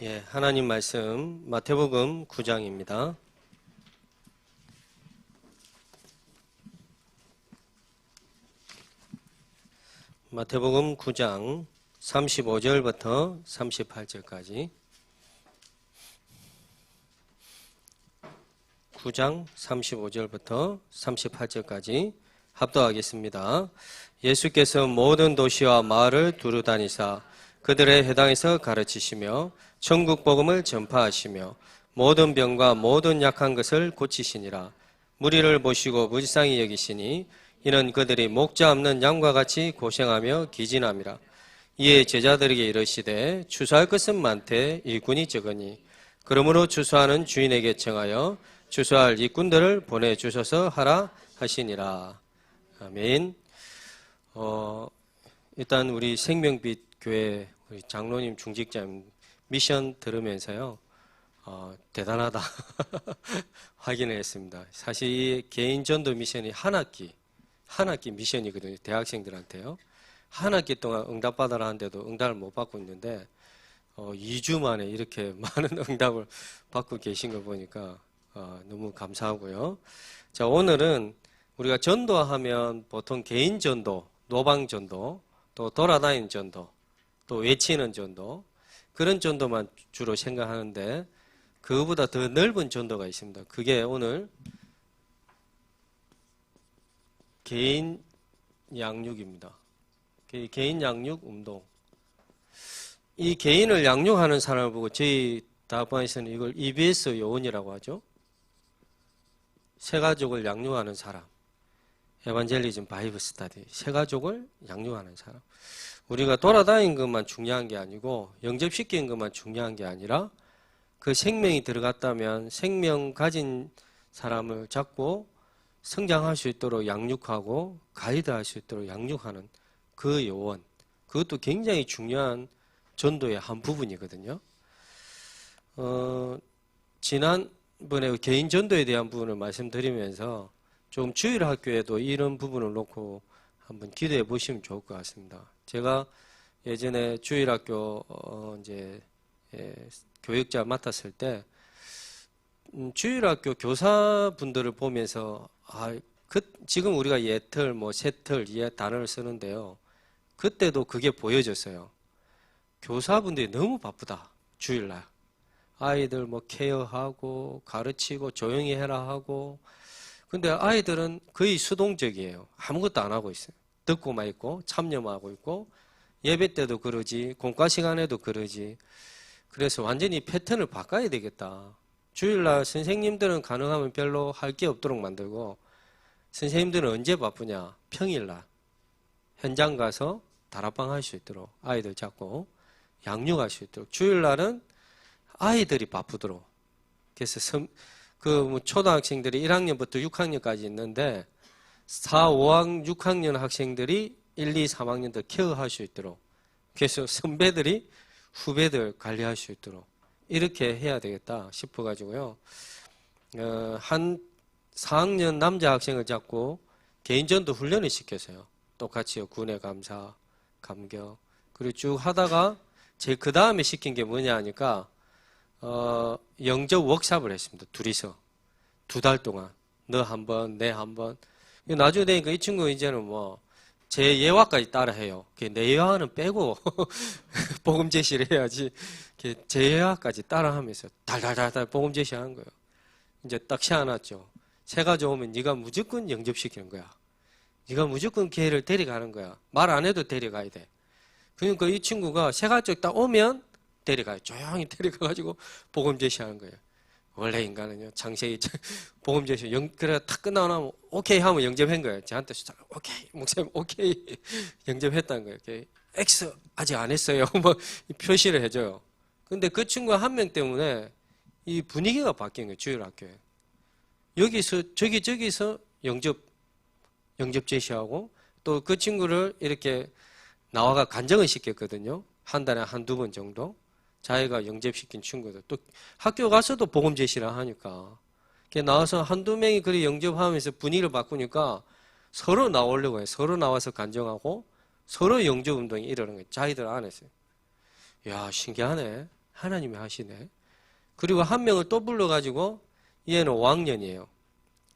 예, 하나님 말씀 마태복음 9장입니다. 마태복음 9장 35절부터 38절까지 9장 35절부터 38절까지 합독하겠습니다. 예수께서 모든 도시와 마을을 두루 다니사 그들의 회당에서 가르치시며 천국 복음을 전파하시며 모든 병과 모든 약한 것을 고치시니라. 무리를 보시고 불쌍히 여기시니 이는 그들이 목자 없는 양과 같이 고생하며 기진함이라. 이에 제자들에게 이르시되 추수할 것은 많되 일꾼이 적으니 그러므로 추수하는 주인에게 청하여 추수할 일꾼들을 보내주셔서 하라 하시니라. 아멘. 일단 우리 생명빛 교회 우리 장로님 중직자님 미션 들으면서요, 대단하다 확인을 했습니다. 사실 이 개인 전도 미션이 한 학기 미션이거든요. 대학생들한테요. 한 학기 동안 응답받아라 하는데도 응답을 못 받고 있는데 2주 만에 이렇게 많은 응답을 받고 계신 거 보니까 너무 감사하고요. 자, 오늘은 우리가 전도하면 보통 개인 전도, 노방 전도, 또 돌아다니는 전도, 또 외치는 전도, 그런 전도만 주로 생각하는데 그거보다 더 넓은 전도가 있습니다. 그게 오늘 개인 양육입니다. 개인 양육 운동. 이 개인을 양육하는 사람을 보고 저희 다방에서는 이걸 EBS 요원이라고 하죠. 새가족을 양육하는 사람. 에반젤리즘 바이블 스타디. 새가족을 양육하는 사람. 우리가 돌아다니는 것만 중요한 게 아니고 영접시키는 것만 중요한 게 아니라 그 생명이 들어갔다면 생명 가진 사람을 잡고 성장할 수 있도록 양육하고 가이드할 수 있도록 양육하는 그 요원. 그것도 굉장히 중요한 전도의 한 부분이거든요. 지난번에 개인 전도에 대한 부분을 말씀드리면서 좀 주일학교에도 이런 부분을 놓고 한번 기도해 보시면 좋을 것 같습니다. 제가 예전에 주일학교 교육자 맡았을 때 주일학교 교사분들을 보면서 지금 우리가 예틀, 새틀 이 단어를 쓰는데요. 그때도 그게 보여졌어요. 교사분들이 너무 바쁘다. 주일날 아이들 케어하고 가르치고 조용히 해라 하고. 근데 아이들은 거의 수동적이에요. 아무것도 안 하고 있어요. 듣고만 있고 참여만 하고 있고 예배 때도 그러지 공과 시간에도 그러지. 그래서 완전히 패턴을 바꿔야 되겠다. 주일날 선생님들은 가능하면 별로 할 게 없도록 만들고 선생님들은 언제 바쁘냐? 평일날 현장 가서 다락방 할 수 있도록 아이들 잡고 양육할 수 있도록. 주일날은 아이들이 바쁘도록. 그래서 초등학생들이 1학년부터 6학년까지 있는데 4, 5학년, 6학년 학생들이 1, 2, 3학년들 케어할 수 있도록. 그래서 선배들이 후배들 관리할 수 있도록 이렇게 해야 되겠다 싶어가지고요. 한 4학년 남자 학생을 잡고 개인전도 훈련을 시켰어요. 똑같이요. 군의 감사, 감격. 그리고 쭉 하다가 그 다음에 시킨 게 뭐냐 하니까 영접 워크샵을 했습니다. 둘이서 2달 동안 너 한 번, 내 한 번. 나중에 되니까 이 친구 이제는 제 예화까지 따라해요. 내 예화는 빼고 복음 제시를 해야지. 제 예화까지 따라하면서 달달달달 복음 제시하는 거예요. 이제 딱 시원하죠. 새가 좋으면 네가 무조건 영접시키는 거야. 네가 무조건 걔를 데려가는 거야. 말 안 해도 데려가야 돼. 그러니까 이 친구가 새가 쪽 딱 오면 데려가요. 조용히 데려가가지고 복음 제시하는 거예요. 원래 인간은요, 창세기 복음 제시, 그래 탁 끝나고 나면 오케이 하면 영접한 거예요. 저한테 오케이, 목사님 오케이 영접했다는 거예요. X 아직 안 했어요. 표시를 해줘요. 근데 그 친구 한 명 때문에 이 분위기가 바뀐 거예요. 주일학교에. 여기서 저기서 영접 제시하고 또 그 친구를 이렇게 나와가 간증을 시켰거든요. 한 달에 한두 번 정도. 자기가 영접시킨 친구들. 또 학교 가서도 복음 제시를 하니까. 나와서 한두 명이 그리 영접하면서 분위기를 바꾸니까 서로 나오려고 해요. 서로 나와서 간증하고 서로 영접 운동이 일어나는 거예요. 자기들 안에서. 야, 신기하네. 하나님이 하시네. 그리고 한 명을 또 불러가지고 얘는 5학년이에요.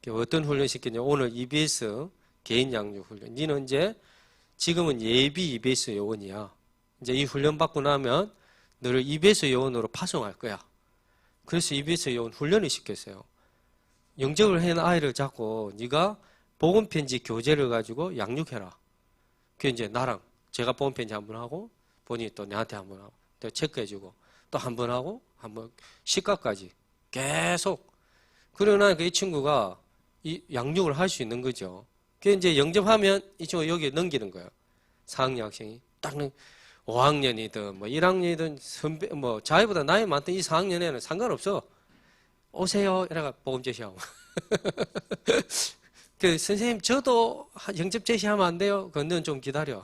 어떤 훈련 시켰냐? 오늘 EBS 개인 양육 훈련. 니는 이제 지금은 예비 EBS 요원이야. 이제 이 훈련 받고 나면 너를 EBS 요원으로 파송할 거야. 그래서 EBS 요원 훈련을 시켰어요. 영접을 한 아이를 잡고 네가 복음편지 교재를 가지고 양육해라. 그 이제 나랑 제가 복음편지 한 번 하고 본인이 또 내한테 한 번 하고 또 체크해주고 또 한 번 하고 한 번 시가까지 계속. 그러나 이 친구가 이 양육을 할 수 있는 거죠. 그 이제 영접하면 이 친구 여기 넘기는 거예요. 4학년 학생이 딱 5학년이든 뭐 1학년이든 선배 뭐 자기보다 나이 많던 이 4학년에는 상관없어. 오세요. 이래가 복음 제시하고. 그 선생님 저도 영접 제시하면 안 돼요. 그건 좀 기다려.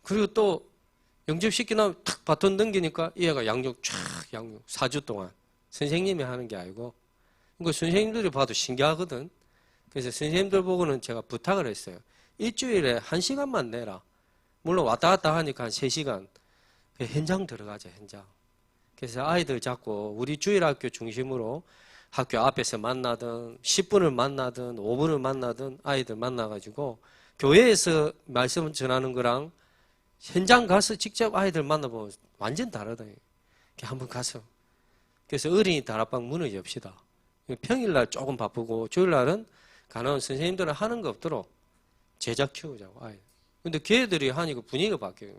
그리고 또 영접 시키면 탁 바톤 넘기니까 얘가 양육 쫙 양육 4주 동안 선생님이 하는 게 아니고. 그 선생님들이 봐도 신기하거든. 그래서 선생님들 보고는 제가 부탁을 했어요. 일주일에 1시간만 내라. 물론 왔다 갔다 하니까 한 3시간. 현장 들어가자, 현장. 그래서 아이들 잡고 우리 주일학교 중심으로 학교 앞에서 만나든 10분을 만나든 5분을 만나든 아이들 만나가지고 교회에서 말씀 전하는 거랑 현장 가서 직접 아이들 만나보면 완전 다르다. 한번 가서. 그래서 어린이 다락방 문을 엽시다. 평일날 조금 바쁘고 주일날은 가능한 선생님들은 하는 거 없도록 제자 키우자고. 아이. 근데 걔들이 하니까 분위기가 바뀌어요.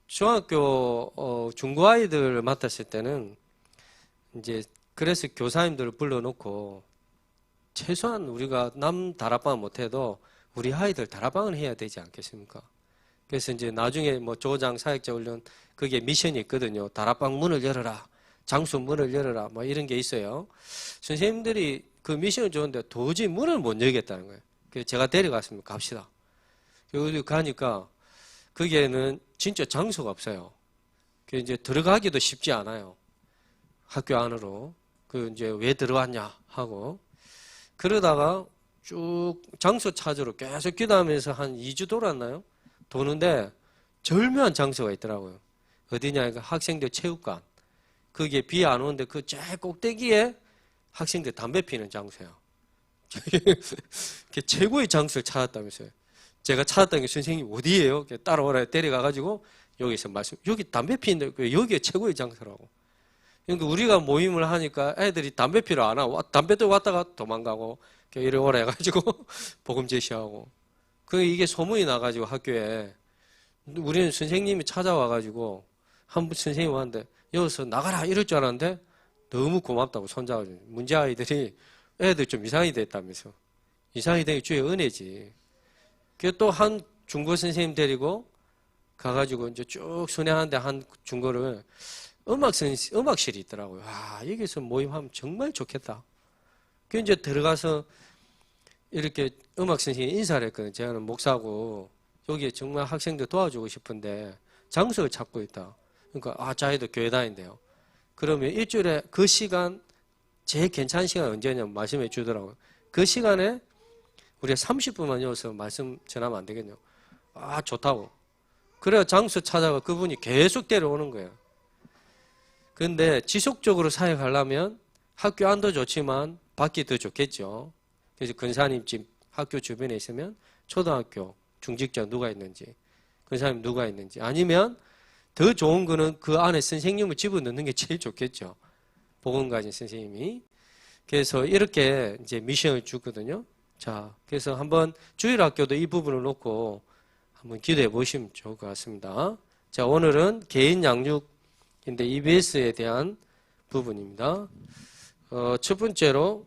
중학교 중고 아이들 맡았을 때는 이제 그래서 교사님들을 불러놓고 최소한 우리가 남 다락방 못해도 우리 아이들 다락방을 해야 되지 않겠습니까? 그래서 이제 나중에 뭐 조장 사역자 훈련 그게 미션이 있거든요. 다락방 문을 열어라. 장수 문을 열어라. 뭐 이런 게 있어요. 선생님들이 그 미션은 좋은데 도저히 문을 못 열겠다는 거예요. 그래서 제가 데려갔습니다. 갑시다. 여기 가니까 거기에는 진짜 장소가 없어요. 그 이제 들어가기도 쉽지 않아요. 학교 안으로. 그 이제 왜 들어왔냐 하고. 그러다가 쭉 장소 찾으러 계속 기도하면서 한 2주 돌았나요? 도는데 절묘한 장소가 있더라고요. 어디냐? 학생들 체육관. 거기에 비 안 오는데 그 제일 꼭대기에 학생들 담배 피는 장소야. 최고의 장소를 찾았다면서요. 제가 찾았던 게 선생님 어디예요? 따라오라 데려가가지고 여기서 말씀. 여기 담배 피는데 여기가 최고의 장소라고. 그러니까 우리가 모임을 하니까 애들이 담배 피러 안 하고 담배도 왔다가 도망가고 이래 오라 해가지고 복음 제시하고. 그 이게 소문이 나가지고 학교에 우리는 선생님이 찾아와가지고 한 분 선생님 왔는데 여기서 나가라 이럴 줄 알았는데 너무 고맙다고 손잡아주고. 문제 아이들이 애들 좀 이상이 됐다면서. 이상이 된 게 주의 은혜지. 그 또 한 중고 선생님 데리고 가가지고 이제 쭉 순회하는데 한 중고를 음악실이 있더라고요. 아, 여기서 모임하면 정말 좋겠다. 그 이제 들어가서 이렇게 음악 선생님이 인사를 했거든요. 제가는 목사고 여기에 정말 학생들 도와주고 싶은데 장소를 찾고 있다. 그러니까 자기도 교회 다닌대요. 그러면 일주일에 그 시간 제일 괜찮은 시간 언제냐면 말씀해 주더라고요. 그 시간에 우리가 30분만 여기서 말씀 전하면 안 되겠냐고. 좋다고. 그래야 장소 찾아가 그분이 계속 데려오는 거예요. 그런데 지속적으로 사역하려면 학교 안도 좋지만 밖이 더 좋겠죠. 그래서 근사님 집 학교 주변에 있으면 초등학교 중직자 누가 있는지 근사님 누가 있는지 아니면 더 좋은 거는 그 안에 선생님을 집어넣는 게 제일 좋겠죠. 복음 가진 선생님이. 그래서 이렇게 이제 미션을 주거든요. 자, 그래서 한번 주일학교도 이 부분을 놓고 한번 기도해 보시면 좋을 것 같습니다. 자, 오늘은 개인 양육인데 EBS에 대한 부분입니다. 첫 번째로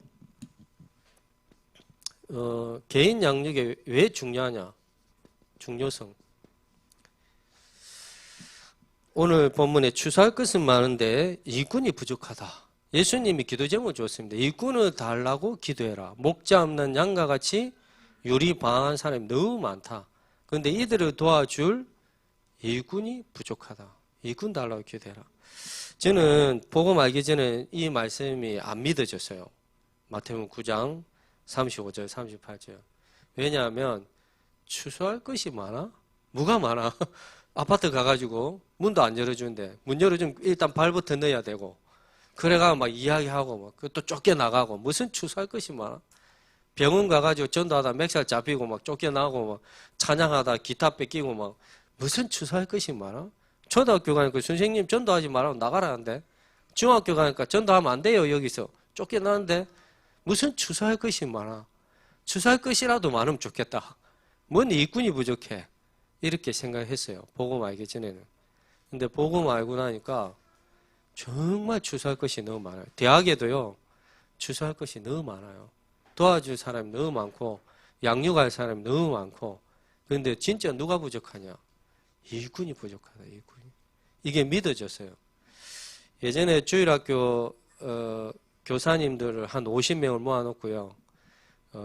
개인 양육이 왜 중요하냐? 중요성. 오늘 본문에 추수할 것은 많은데 일꾼이 부족하다. 예수님이 기도 제목을 줬습니다. 일꾼을 달라고 기도해라. 목자 없는 양과 같이 유리방한 사람이 너무 많다. 그런데 이들을 도와줄 일꾼이 부족하다. 일꾼 달라고 기도해라. 저는 복음 알기 전에 이 말씀이 안 믿어졌어요. 마태복음 9장 35절 38절. 왜냐하면 추수할 것이 많아? 뭐가 많아? 아파트 가가지고 문도 안 열어주는데 문 열어주면 일단 발부터 넣어야 되고 그래가 막 이야기하고 막 또 쫓겨나가고 무슨 추수할 것이 많아. 병원 가가지고 전도하다 맥살 잡히고 막 쫓겨나고 막 찬양하다 기타 뺏기고 막 무슨 추수할 것이 많아. 초등학교 가니까 선생님 전도하지 말라고 나가라는데 중학교 가니까 전도하면 안 돼요 여기서 쫓겨나는데 무슨 추수할 것이 많아. 추수할 것이라도 많으면 좋겠다. 뭔 일꾼이 부족해. 이렇게 생각했어요. 복음 알기 전에는. 근데 복음 알고 나니까 정말 추수할 것이 너무 많아요. 대학에도요, 추수할 것이 너무 많아요. 도와줄 사람이 너무 많고, 양육할 사람이 너무 많고, 그런데 진짜 누가 부족하냐? 일꾼이 부족하다, 일꾼이. 이게 믿어졌어요. 예전에 주일학교, 교사님들을 한 50명을 모아놓고요,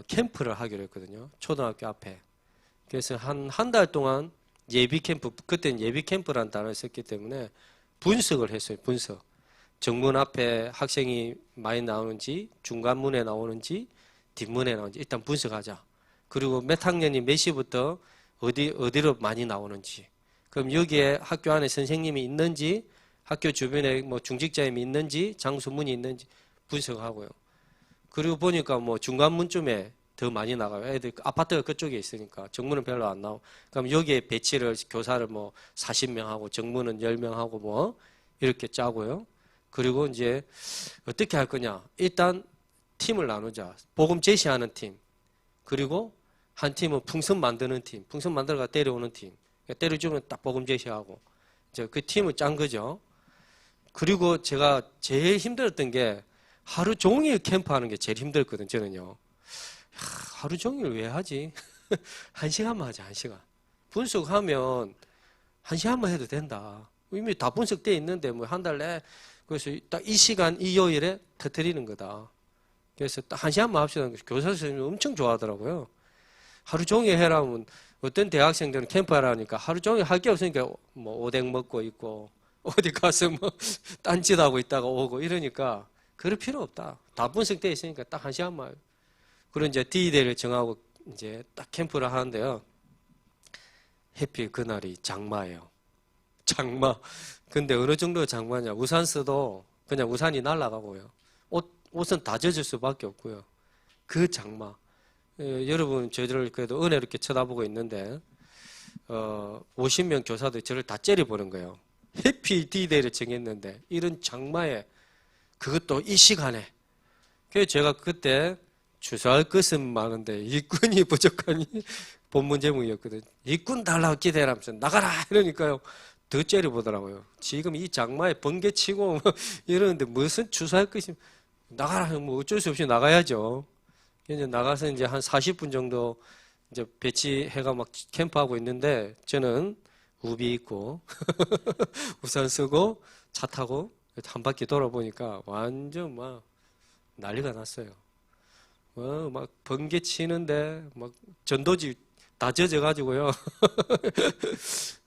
캠프를 하기로 했거든요. 초등학교 앞에. 그래서 한 달 동안 예비 캠프, 그때는 예비 캠프라는 단어를 썼기 때문에 분석을 했어요. 분석. 정문 앞에 학생이 많이 나오는지, 중간문에 나오는지, 뒷문에 나오는지 일단 분석하자. 그리고 몇 학년이 몇 시부터 어디로 많이 나오는지. 그럼 여기에 학교 안에 선생님이 있는지, 학교 주변에 뭐 중직자님이 있는지, 장수문이 있는지 분석하고요. 그리고 보니까 뭐 중간문쯤에 더 많이 나가요. 애들 아파트가 그쪽에 있으니까 정문은 별로 안 나오고. 그럼 여기에 배치를 교사를 뭐 40명 하고 정문은 10명 하고 뭐 이렇게 짜고요. 그리고 이제 어떻게 할 거냐? 일단 팀을 나누자. 복음 제시하는 팀. 그리고 한 팀은 풍선 만드는 팀. 풍선 만들어가 때려오는 팀. 때려주면 딱 복음 제시하고. 이제 그 팀을 짠 거죠. 그리고 제가 제일 힘들었던 게 하루 종일 캠프하는 게 제일 힘들거든요. 저는요. 하루 종일 왜 하지? 1시간만 하자, 1시간. 분석하면 1시간만 해도 된다. 이미 다 분석되어 있는데, 뭐, 한 달 내, 그래서 딱 이 시간, 이 요일에 터뜨리는 거다. 그래서 딱 1시간만 합시다. 교사 선생님이 엄청 좋아하더라고요. 하루 종일 해라면, 어떤 대학생들은 캠프 하라니까 하루 종일 할 게 없으니까, 뭐, 오뎅 먹고 있고, 어디 가서 뭐, 딴짓하고 있다가 오고 이러니까, 그럴 필요 없다. 다 분석되어 있으니까 딱 1시간만. 그리고 이제 D-Day를 정하고 이제 딱 캠프를 하는데요. 해필 그날이 장마예요. 장마. 근데 어느 정도 장마냐. 우산 써도 그냥 우산이 날아가고요. 옷은 다 젖을 수밖에 없고요. 그 장마. 여러분, 저희들 그래도 은혜롭게 쳐다보고 있는데, 50명 교사들 저를 다 째려보는 거예요. 해피 D-Day를 정했는데, 이런 장마에, 그것도 이 시간에. 그래서 제가 그때 추수할 것은 많은데 일꾼이 부족하니 본문 제목이었거든요. 일꾼 달라고 기대하면서 나가라 이러니까요. 더 째려보더라고요. 지금 이 장마에 번개치고 이러는데 무슨 추수할 것이 나가라 뭐 어쩔 수 없이 나가야죠. 이제 나가서 이제 한 40분 정도 이제 배치해가 막 캠프하고 있는데 저는 우비 입고 우산 쓰고 차 타고 한 바퀴 돌아보니까 완전 막 난리가 났어요. 막 번개 치는데 막 전도지 다 젖어가지고요.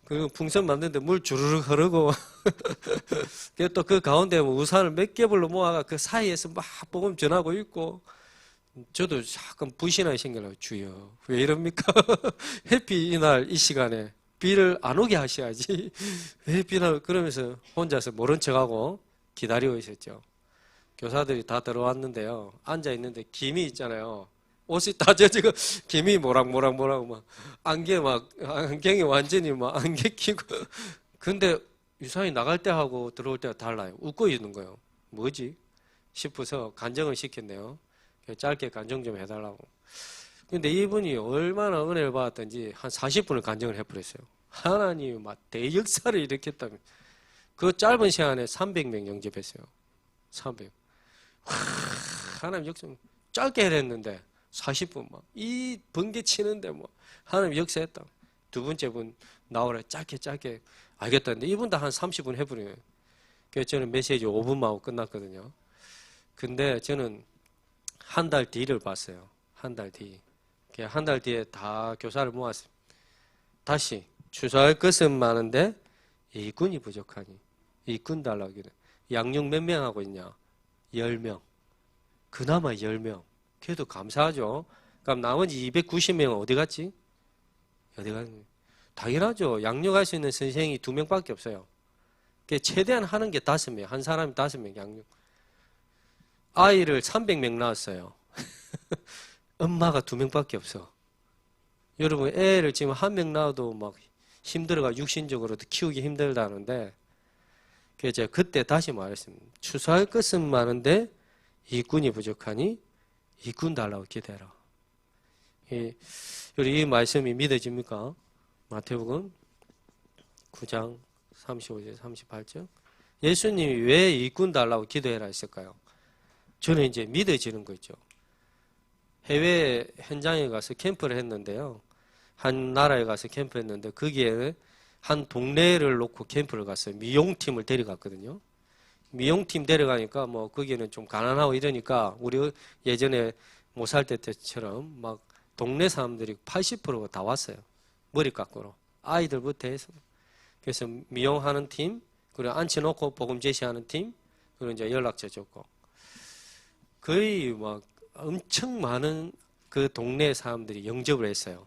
그리고 풍선 만드는데 물 주르륵 흐르고 또 그 가운데 뭐 우산을 몇 개벌로 모아가 그 사이에서 막 복음 전하고 있고 저도 약간 불신하게 생겨요. 주여 왜 이럽니까? 해피 이날 이 시간에 비를 안 오게 하셔야지. 왜 비를 그러면서 혼자서 모른 척하고 기다리고 있었죠. 교사들이 다 들어왔는데요. 앉아있는데 김이 있잖아요. 옷이 다 젖어지고 김이 모락모락 막 안경이 완전히 막 안개 끼고 근데 유산이 나갈 때 하고 들어올 때가 달라요. 웃고 있는 거예요. 뭐지? 싶어서 간증을 시켰네요. 짧게 간증 좀 해달라고. 근데 이분이 얼마나 은혜를 받았던지 한 40분을 간증을 해버렸어요. 하나님이 막 대역사를 일으켰다며. 그 짧은 시간에 300명 영접했어요. 300. 하나님 역사 짧게 해냈는데 40분 막 이 번개 치는데 뭐 하나님 역사했다. 두 번째 분 나오래 짧게 알겠다는데 이분도 한 30분 해버려요. 그래서 저는 메시지 5분만 하고 끝났거든요. 근데 저는 한 달 뒤를 봤어요. 한 달 뒤. 한 달 뒤에 다 교사를 모았어요. 다시 추수할 것은 많은데 일꾼이 부족하니 일꾼 달라고 하기는 양육 몇 명 하고 있냐? 10명. 그나마 10명. 그래도 감사하죠. 그럼 나머지 290명은 어디 갔지? 어디 갔니? 당연하죠. 양육할 수 있는 선생이 2명밖에 없어요. 최대한 하는 게 5명, 한 사람이 5명 양육. 아이를 300명 낳았어요. 엄마가 2명밖에 없어. 여러분, 애를 지금 1명 낳아도 막 힘들어가 육신적으로도 키우기 힘들다는데, 제가 그때 다시 말했습니다. 추수할 것은 많은데 일꾼이 부족하니 일꾼 달라고 기대해라. 이 말씀이 믿어집니까? 마태복음 9장 35절 38절. 예수님이 왜 일꾼 달라고 기도해라 했을까요? 저는 이제 믿어지는 거죠. 해외 현장에 가서 캠프를 했는데요. 한 나라에 가서 캠프했는데 거기에 한 동네를 놓고 캠프를 갔어요. 미용팀을 데려갔거든요. 미용팀 데려가니까 뭐 거기는 좀 가난하고 이러니까 우리 예전에 못 살 때처럼 막 동네 사람들이 80%가 다 왔어요. 머리 깎으러. 아이들부터 해서. 그래서 미용하는 팀, 그리고 앉혀놓고 복음 제시하는 팀, 그리고 이제 연락처 줬고. 거의 막 엄청 많은 그 동네 사람들이 영접을 했어요.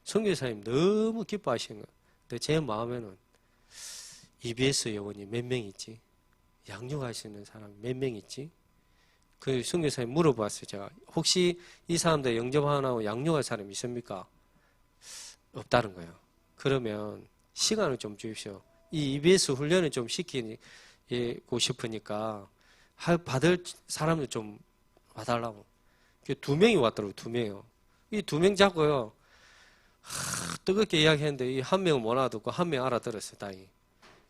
선교사님 너무 기뻐하시는 거예요. 근데 제 마음에는 EBS 요원이 몇 명 있지? 양육할 수 있는 사람이 몇 명 있지? 그 선교사님 물어봤어요. 제가 혹시 이 사람들 영접하고 양육할 사람이 있습니까? 없다는 거예요. 그러면 시간을 좀 주십시오. 이 EBS 훈련을 좀 시키고 싶으니까 받을 사람을 좀 와달라고. 2명이 왔더라고요. 2명이요. 이 2명 잡고요. 뜨겁게 이야기했는데 이 한 명은 못 알아듣고 한 명 알아들었어요. 다행히.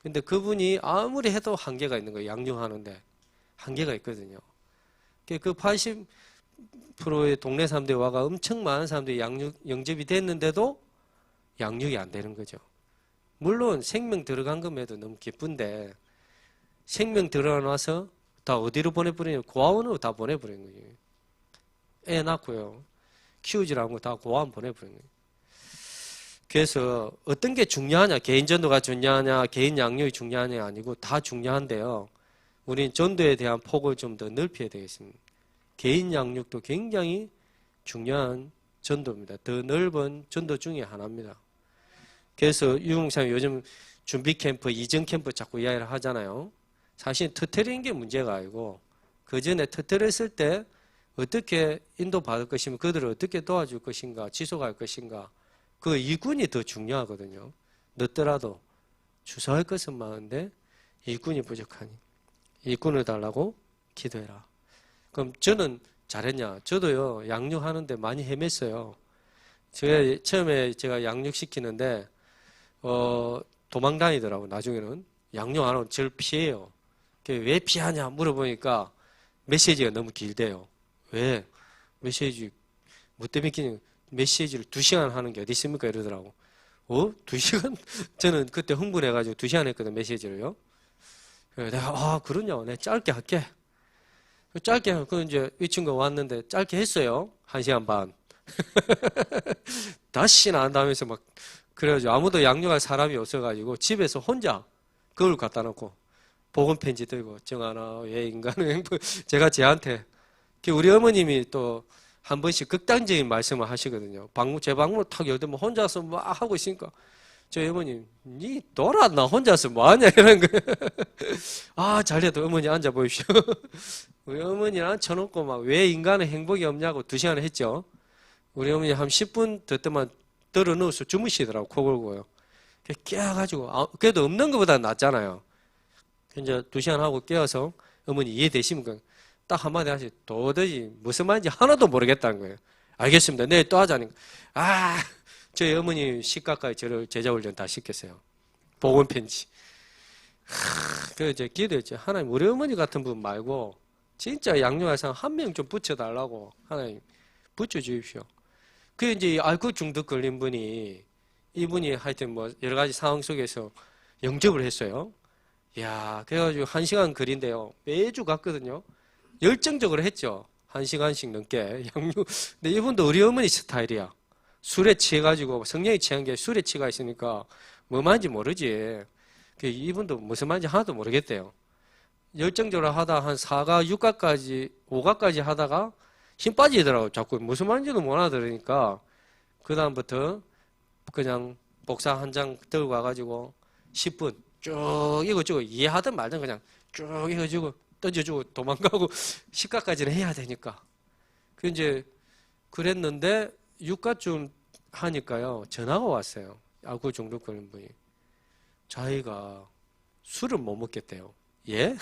근데 그분이 아무리 해도 한계가 있는 거예요. 양육하는데. 한계가 있거든요. 그 80%의 동네 사람들이 와가 엄청 많은 사람들이 영접이 됐는데도 양육이 안 되는 거죠. 물론 생명 들어간 것에도 너무 기쁜데 생명 들어나서 다 어디로 보내버리냐면 고아원으로 다 보내버리는 거예요. 애 낳고요. 키우지 않고 다 고아원 보내버리는 거예요. 그래서 어떤 게 중요하냐, 개인 전도가 중요하냐, 개인 양육이 중요하냐 아니고 다 중요한데요. 우리는 전도에 대한 폭을 좀 더 넓혀야 되겠습니다. 개인 양육도 굉장히 중요한 전도입니다. 더 넓은 전도 중에 하나입니다. 그래서 유목사님 요즘 준비 캠프, 이전 캠프 자꾸 이야기를 하잖아요. 사실 터뜨리는 게 문제가 아니고 그 전에 터뜨렸을 때 어떻게 인도받을 것이며 그들을 어떻게 도와줄 것인가, 지속할 것인가 그 일꾼이 더 중요하거든요. 늦더라도 주소할 것은 많은데 일꾼이 부족하니 일꾼을 달라고 기도해라. 그럼 저는 잘했냐? 저도요 양육하는데 많이 헤맸어요. 제가 처음에 제가 양육시키는데 도망 다니더라고. 나중에는 양육 안 하면 저를 피해요. 왜 피하냐 물어보니까 메시지가 너무 길대요. 왜? 메시지 뭐 때문에 끼냐? 메시지를 2시간 하는 게 어디 있습니까? 이러더라고. 2시간? 저는 그때 흥분해가지고 2시간 했거든, 메시지를요. 내가, 그러냐? 내가 짧게 할게. 짧게 하고, 이제 이 친구가 왔는데 짧게 했어요. 1시간 반. 다시는 안 한다면서 막, 그래가지고 아무도 양육할 사람이 없어가지고 집에서 혼자 그걸 갖다 놓고 복음 편지 들고 정하나, 왜 인간은 행복, 제가 쟤한테, 우리 어머님이 또 한 번씩 극단적인 말씀을 하시거든요. 제 방문을 탁 열더니 혼자서 막 하고 있으니까 저희 어머님, 니 놀았나? 혼자서 뭐 하냐? 이런 거예요. 잘해도 어머니 앉아 보십시오. 우리 어머니는 앉혀놓고 막 왜 인간은 행복이 없냐고 2시간을 했죠. 우리 어머니 한 10분 듣더만 들어 누워서 주무시더라고, 코 골고요. 깨어가지고, 그래도 없는 것보다 낫잖아요. 이제 2시간 하고 깨어서 어머니 이해되십니까? 딱 한마디 하시, 도저히 무슨 말인지 하나도 모르겠다는 거예요. 알겠습니다. 내일 또 하자니까. 저희 어머니 시가까지 저를 제자훈련 다 시켰어요. 복음 편지. 그래서 이제 기도했죠. 하나님, 우리 어머니 같은 분 말고, 진짜 양육할 사람 한 명 좀 붙여달라고, 하나님, 붙여주십시오. 그 이제 알코올 중독 걸린 분이, 이분이 하여튼 뭐 여러 가지 상황 속에서 영접을 했어요. 그래가지고 1시간 거리인데요. 매주 갔거든요. 열정적으로 했죠. 1시간씩 넘게 양육. 근데 이분도 우리 어머니 스타일이야. 술에 취해가지고 성령이 취한 게 술에 취가 있으니까 뭐 말인지 모르지. 이분도 무슨 말인지 하나도 모르겠대요. 열정적으로 하다 한 4가, 6가까지, 5가까지 하다가 힘 빠지더라고. 자꾸 무슨 말인지도 못 알아들으니까 그 다음부터 그냥 복사 한 장 들고 와가지고 10분 쭉 이거저거 이해하든 말든 그냥 쭉 이거저거 던져주고 도망가고 시가까지는 해야 되니까. 그 이제 그랬는데 육가쯤 하니까요 전화가 왔어요. 알코올 중독 걸린 분이. 자기가 술을 못 먹겠대요. 예?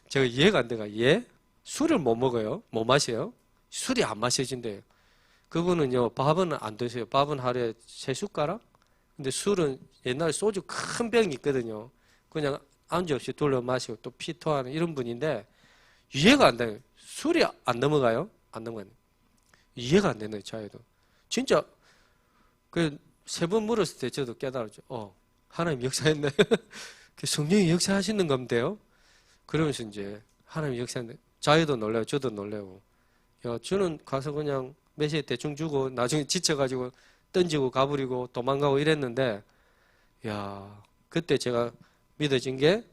제가 이해가 안 돼가. 예? 술을 못 먹어요? 못 마셔요? 술이 안 마셔진대요. 그분은요 밥은 안 드세요. 밥은 하루에 3숟가락? 근데 술은 옛날에 소주 큰 병이 있거든요. 그냥 안주 없이 둘러 마시고 또 피토하는 이런 분인데 이해가 안 돼요. 술이 안 넘어가요? 안 넘어가요. 이해가 안 되네요. 자기도. 진짜 그 3번 물었을 때 저도 깨달았죠. 하나님 역사했네. 성령이 역사하시는 건데요. 그러면서 이제 하나님 역사했네. 자기도 놀래요. 저도 놀래고. 야, 저는 가서 그냥 매시에 대충 주고 나중에 지쳐가지고 던지고 가버리고 도망가고 이랬는데, 야, 그때 제가 믿어진 게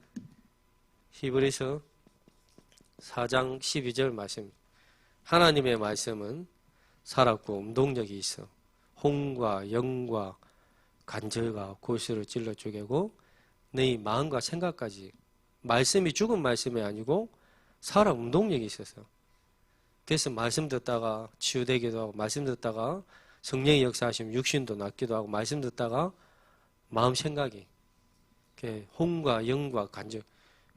히브리서 4장 12절 말씀. 하나님의 말씀은 살았고 운동력이 있어 혼과 영과 관절과 골수를 찔러 쪼개고 네 마음과 생각까지. 말씀이 죽은 말씀이 아니고 살아 운동력이 있어서. 그래서 말씀 듣다가 치유되기도 하고 말씀 듣다가 성령의 역사하시면 육신도 낫기도 하고 말씀 듣다가 마음 생각이 혼과 영과 관절.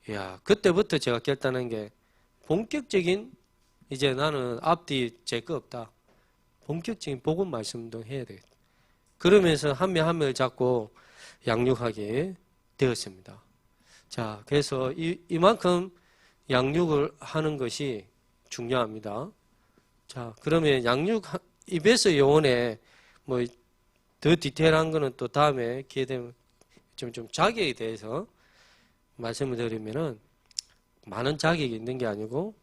이야, 그때부터 제가 결단한 게 본격적인 이제 나는 앞뒤 제 거 없다. 본격적인 복음 말씀도 해야 되겠다. 그러면서 한 명 한 명을 잡고 양육하게 되었습니다. 자, 그래서 이만큼 양육을 하는 것이 중요합니다. 자, 그러면 양육 입에서 영혼에 뭐 더 디테일한 거는 또 다음에 기회 되면 좀 자격에 대해서 말씀을 드리면은 많은 자격이 있는 게 아니고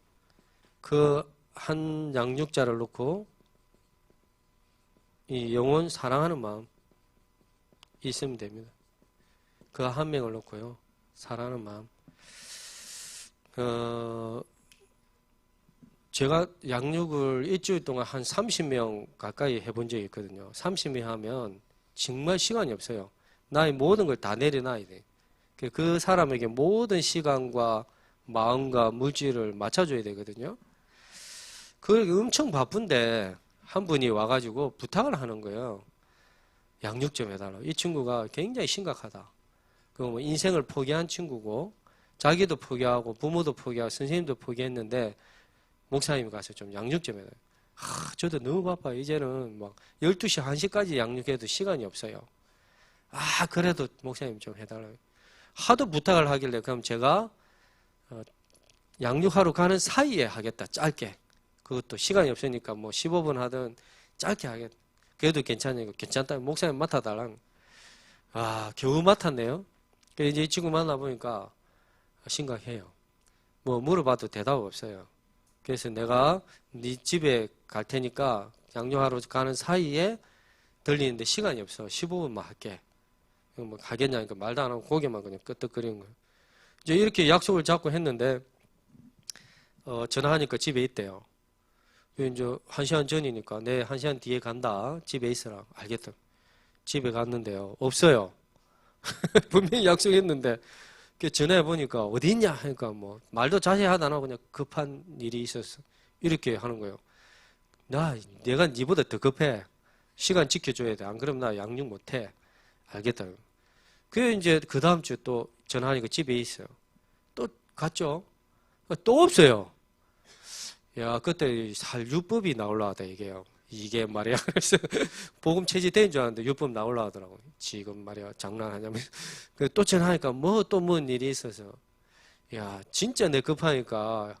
그 한 양육자를 놓고 이 영혼 사랑하는 마음 있으면 됩니다. 그 한 명을 놓고요. 사랑하는 마음. 제가 양육을 일주일 동안 한 30명 가까이 해본 적이 있거든요. 30명 하면 정말 시간이 없어요. 나의 모든 걸 다 내려놔야 돼. 그 사람에게 모든 시간과 마음과 물질을 맞춰줘야 되거든요. 그게 엄청 바쁜데 한 분이 와가지고 부탁을 하는 거예요. 양육 좀 해달라고. 이 친구가 굉장히 심각하다. 뭐 인생을 포기한 친구고 자기도 포기하고 부모도 포기하고 선생님도 포기했는데 목사님이 가서 좀 양육 좀 해달라고. 저도 너무 바빠요. 이제는 막 12시, 1시까지 양육해도 시간이 없어요. 그래도 목사님 좀 해달라고. 하도 부탁을 하길래 그럼 제가 양육하러 가는 사이에 하겠다. 짧게. 그것도 시간이 없으니까 뭐 15분 하든 짧게 하겠다. 그래도 괜찮으니까 괜찮다면 목사님 맡아달라는. 겨우 맡았네요. 이제 이 친구 만나보니까 심각해요. 뭐 물어봐도 대답 없어요. 그래서 내가 네 집에 갈 테니까 양육하러 가는 사이에 들리는데 시간이 없어. 15분만 할게. 뭐 가겠냐니까 말도 안 하고 고개만 그냥 끄덕거리는 거예요. 이제 이렇게 약속을 잡고 했는데 전화하니까 집에 있대요. 이제 1시간 전이니까 내 1시간 뒤에 간다. 집에 있으라. 알겠다. 집에 갔는데요. 없어요. 분명히 약속했는데 전화해 보니까 어디 있냐 하니까 뭐 말도 자세하다 안 하고 그냥 급한 일이 있었어. 이렇게 하는 거예요. 내가 니보다 더 급해. 시간 지켜줘야 돼. 안 그러면 나 양육 못해. 알겠다. 이제 그 다음 주 또 전화하니까 집에 있어요. 또 갔죠. 또 없어요. 야, 그때 살유법이 나올라 하다, 이게요. 이게 말이야. 그래서 복음 체지된 줄 알았는데 유법 나올라 하더라고. 지금 말이야. 장난하냐면. 또 전화하니까 뭔 일이 있어서. 야, 진짜 내 급하니까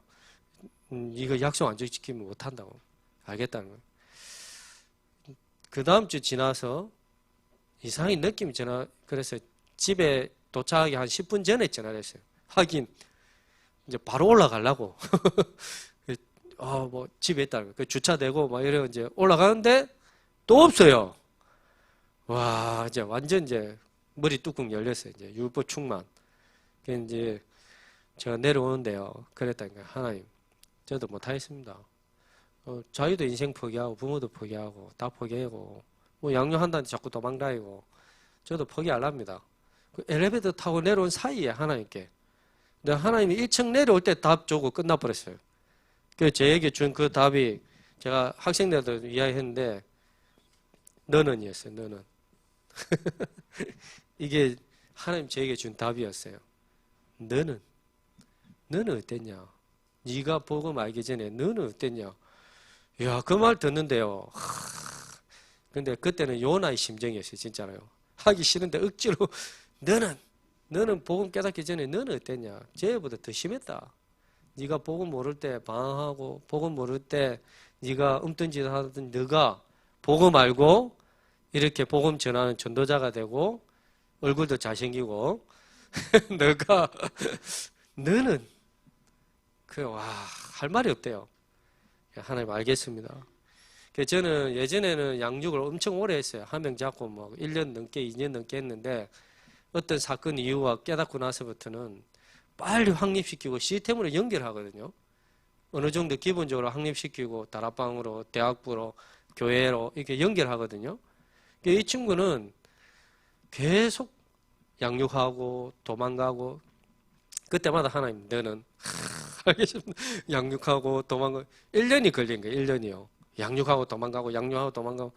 이거 약속 안 지키면 못한다고. 알겠다는 거야. 그 다음 주 지나서 이상한 느낌이 그래서 집에 도착하기 한 10분 전에 전화를 했어요. 하긴, 이제 바로 올라가려고. 뭐 집에 있다는 거예요. 주차되고 막 이래 이제 올라가는데 또 없어요. 와, 이제 완전 이제 머리 뚜껑 열렸어요. 이제 율법 충만. 이제 제가 내려오는데요. 그랬다니까 하나님, 저도 못하겠습니다. 자기도 인생 포기하고 부모도 포기하고 다 포기하고 뭐 양육한다는데 자꾸 도망다니고 저도 포기 안 합니다. 그 엘리베이터 타고 내려온 사이에 하나님께. 근데 하나님이 1층 내려올 때 답 주고 끝나버렸어요. 그 저에게 준 그 답이 제가 학생들한테 이야기했는데 너는이었어요. 너는. 이게 하나님 저에게 준 답이었어요. 너는 어땠냐? 네가 복음 알기 전에 너는 어땠냐? 야, 그 말 듣는데요. 근데 그때는 요나의 심정이었어요. 진짜로요. 하기 싫은데 억지로 너는 복음 깨닫기 전에 너는 어땠냐? 쟤보다 더 심했다. 네가 복음 모를 때 방황하고 복음 모를 때 네가 엉뚱짓 하던 너가 복음 알고 이렇게 복음 전하는 전도자가 되고 얼굴도 잘생기고 너는 할 말이 없대요. 하나님 알겠습니다. 저는 예전에는 양육을 엄청 오래 했어요. 한 명 잡고 뭐 1년 넘게 2년 넘게 했는데 어떤 사건 이유와 깨닫고 나서부터는 빨리 확립시키고 시스템으로 연결하거든요. 어느 정도 기본적으로 확립시키고 다락방으로 대학부로 교회로 이렇게 연결하거든요. 이 친구는 계속 양육하고 도망가고 그때마다 하나님 너는 알겠습니다. 양육하고 도망가고 1년이 걸린 거예요. 1년이요. 양육하고 도망가고 양육하고 도망가고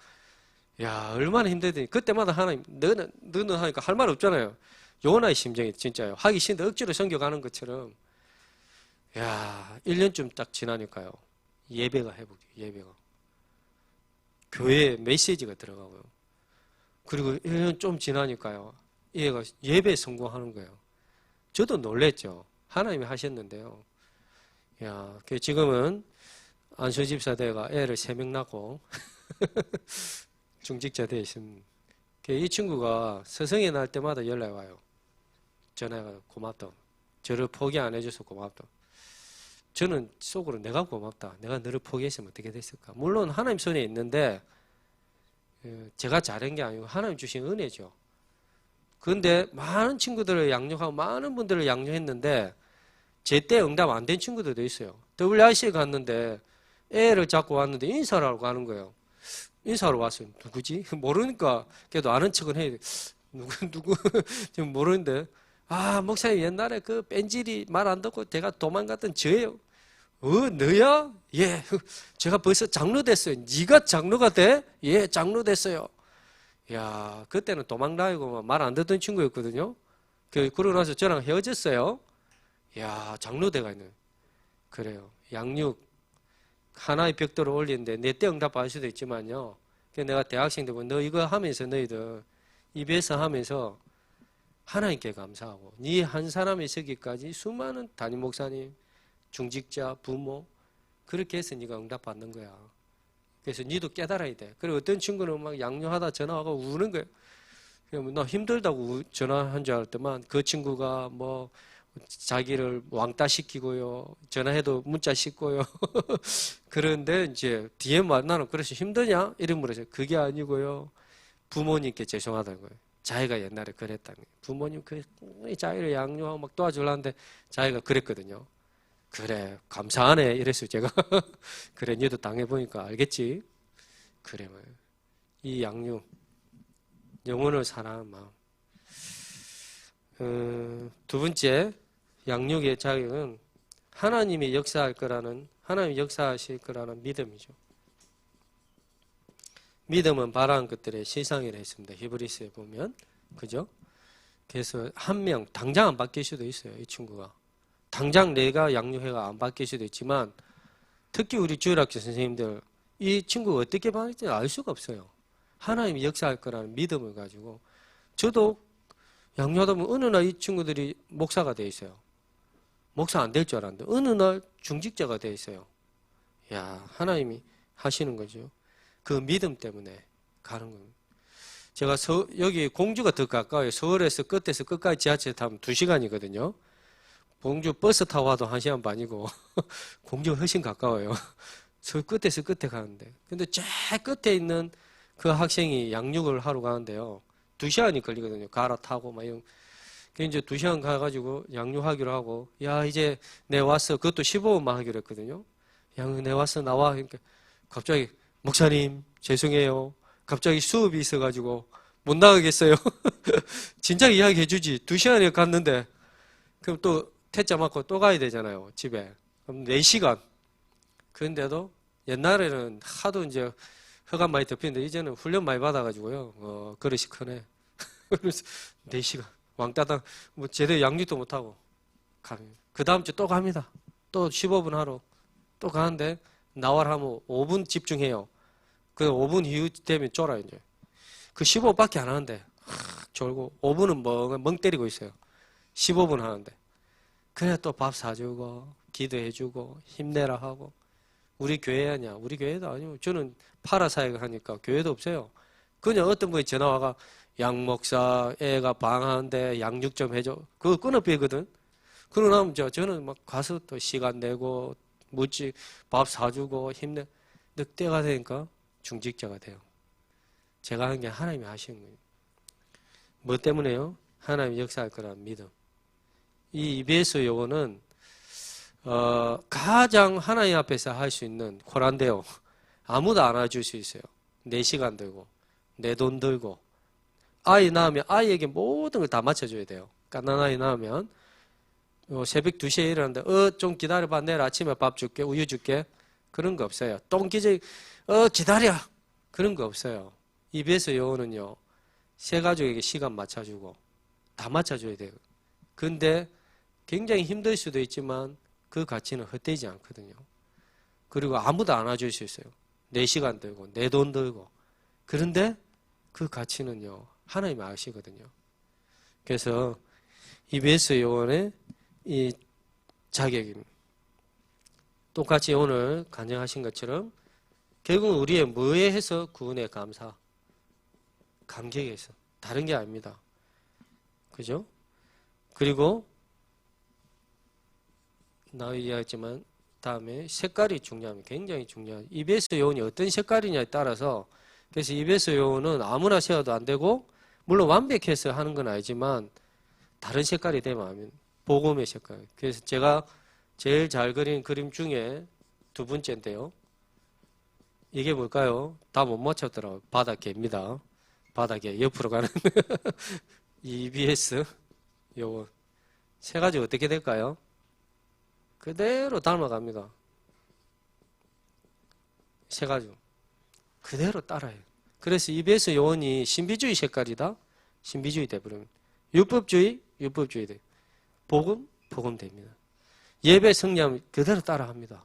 야 얼마나 힘들더니 그때마다 하나님 너는 하니까 할 말 없잖아요. 요나의 심정이 진짜요. 하기 싫은데 억지로 섬겨가는 것처럼 야 1년쯤 딱 지나니까요. 예배가 회복돼요. 예배가. 교회에 메시지가 들어가고요. 그리고 1년 좀 지나니까요. 얘가 예배에 성공하는 거예요. 저도 놀랬죠. 하나님이 하셨는데요. 야, 지금은 안수집사대가 애를 3명 낳고 중직자대에 있습니다. 이 친구가 스승이 날 때마다 연락이 와요. 전화가 고맙다. 저를 포기 안 해줘서 고맙다. 저는 속으로 내가 고맙다. 내가 너를 포기했으면 어떻게 됐을까. 물론 하나님 손에 있는데 제가 잘한 게 아니고 하나님 주신 은혜죠. 그런데 많은 친구들을 양육하고 많은 분들을 양육했는데 제때 응답 안 된 친구들도 있어요. WRC에 갔는데 애를 잡고 왔는데 인사를 하고 가는 거예요. 인사하러 왔어요. 누구지? 모르니까 그래도 아는 척은 해야 돼. 누구 지금 모르는데 목사님 옛날에 그 뺀질이 말 안 듣고 제가 도망갔던 저예요. 너야? 예. 제가 벌써 장로 됐어요. 네가 장로가 돼? 예, 장로 됐어요. 야, 그때는 도망다니고 말 안 듣던 친구였거든요. 그러고 나서 저랑 헤어졌어요. 야, 장로 돼가 있는. 그래요. 양육 하나의 벽돌을 올리는데 내 때 응답받을 수도 있지만요. 내가 대학생들 보면 너 이거 하면서 너희들 입에서 하면서 하나님께 감사하고 네 한 사람이 서기까지 수많은 담임 목사님, 중직자, 부모 그렇게 해서 네가 응답받는 거야. 그래서 니도 깨달아야 돼. 그리고 어떤 친구는 막 양육하다 전화하고 우는 거예요. 나 힘들다고 전화한 줄 알았더만 그 친구가 뭐 자기를 왕따 시키고요. 전화해도 문자 씻고요. 그런데 이제 뒤에 나는 그래서 힘드냐? 이런 물어서 그게 아니고요. 부모님께 죄송하다는 거예요. 자기가 옛날에 그랬다는 거예요. 부모님 자기를 양육하고 막 도와주려는데 자기가 그랬거든요. 그래 감사하네 이랬어요 제가. 그래 니도 당해보니까 알겠지. 그래 이 양육 영혼을 사랑하는 마음. 두 번째 양육의 자격은 하나님이 역사할 거라는 하나님이 역사하실 거라는 믿음이죠. 믿음은 바라는 것들의 실상이라 했습니다. 히브리서에 보면 그죠? 그래서 한 명 당장 안 바뀔 수도 있어요. 이 친구가 당장 내가 양육해가 안 바뀔 수도 있지만 특히 우리 주일학교 선생님들 이 친구가 어떻게 바뀔지 알 수가 없어요. 하나님이 역사할 거라는 믿음을 가지고 저도 양육하다 보면 어느 날 이 친구들이 목사가 돼 있어요. 목사 안 될 줄 알았는데 어느 날 중직자가 돼 있어요. 야 하나님이 하시는 거죠. 그 믿음 때문에 가는 겁니다. 제가 여기 공주가 더 가까워요. 서울에서 끝에서 끝까지 지하철 타면 2시간이거든요. 공주 버스 타고 와도 1시간 반이고 공주가 훨씬 가까워요. 서울 끝에서 끝에 가는데 근데 저 끝에 있는 그 학생이 양육을 하러 가는데요. 2시간이 걸리거든요. 갈아타고 막 이런. 이제 2시간 가가지고 양육하기로 하고 야 이제 내 왔어. 그것도 15분만 하기로 했거든요. 양육 내 왔어 나와. 그러니까 갑자기 목사님 죄송해요. 갑자기 수업이 있어가지고 못 나가겠어요. 진작 이야기해 주지. 2시간에 갔는데 그럼 또 퇴짜 맞고 또 가야 되잖아요. 집에. 그럼 4시간. 그런데도 옛날에는 하도 이제 허가 많이 덮이는데 이제는 훈련 많이 받아가지고요. 그릇이 크네. 그래서 4시간. 왕따당 뭐 제대로 양육도 못하고 갑니다. 그 다음 주 또 갑니다. 또 15분 하러 또 가는데 나와라 하면 5분 집중해요. 그 5분 이후 되면 쫄아요 이제. 그 15분밖에 안 하는데 졸고 5분은 멍 때리고 있어요. 15분 하는데. 그래 또 밥 사주고 기도해주고 힘내라 하고. 우리 교회 하냐? 우리 교회도 아니고 저는 파라사역을 하니까 교회도 없어요. 그냥 어떤 분이 전화 와가 양 목사 애가 방황하는데 양육 좀 해줘. 그거 끊어빼거든. 그러고 나면 저는 막 가서 또 시간 내고 묻지 밥 사주고 힘내. 늑대가 되니까 중직자가 돼요. 제가 한 게 하나님이 하신 거예요. 뭐 때문에요? 하나님이 역사할 거라는 믿음. 이 EBS 요거는 가장 하나님 앞에서 할 수 있는 고난데요. 아무도 안 와줄 수 있어요. 내 시간 들고 내 돈 들고 아이 낳으면 아이에게 모든 걸 다 맞춰줘야 돼요. 갓난 아이 낳으면 새벽 2시에 일어났는데 좀 기다려봐. 내일 아침에 밥 줄게. 우유 줄게. 그런 거 없어요. 똥기저귀 기다려. 그런 거 없어요. EBS 요원은요. 세 가족에게 시간 맞춰주고 다 맞춰줘야 돼요. 근데 굉장히 힘들 수도 있지만 그 가치는 헛되지 않거든요. 그리고 아무도 안 와줄 수 있어요. 내 시간 들고 내 돈 들고. 그런데 그 가치는요. 하나님이 아시거든요. 그래서 EBS 요원의 이 자격입니다. 똑같이 오늘 간증하신 것처럼 결국 우리의 뭐에 해서 구원의 감사, 감격에 해서 다른 게 아닙니다. 그죠? 그리고 나 이야기했지만 다음에 색깔이 중요합니다. 굉장히 중요합니다. EBS 요원이 어떤 색깔이냐에 따라서 그래서 EBS 요원은 아무나 세워도 안 되고 물론 완벽해서 하는 건 아니지만 다른 색깔이 되면 복음의 색깔. 그래서 제가 제일 잘 그린 그림 중에 두 번째인데요. 이게 뭘까요? 다 못 맞췄더라고요. 바닷개입니다. 바닷개 옆으로 가는 EBS 요원. 세 가지 어떻게 될까요? 그대로 닮아갑니다. 세 가지 그대로 따라해요. 그래서 EBS 요원이 신비주의 색깔이다. 신비주의 돼버립니다. 율법주의 돼. 복음 됩니다. 예배 성령 그대로 따라합니다.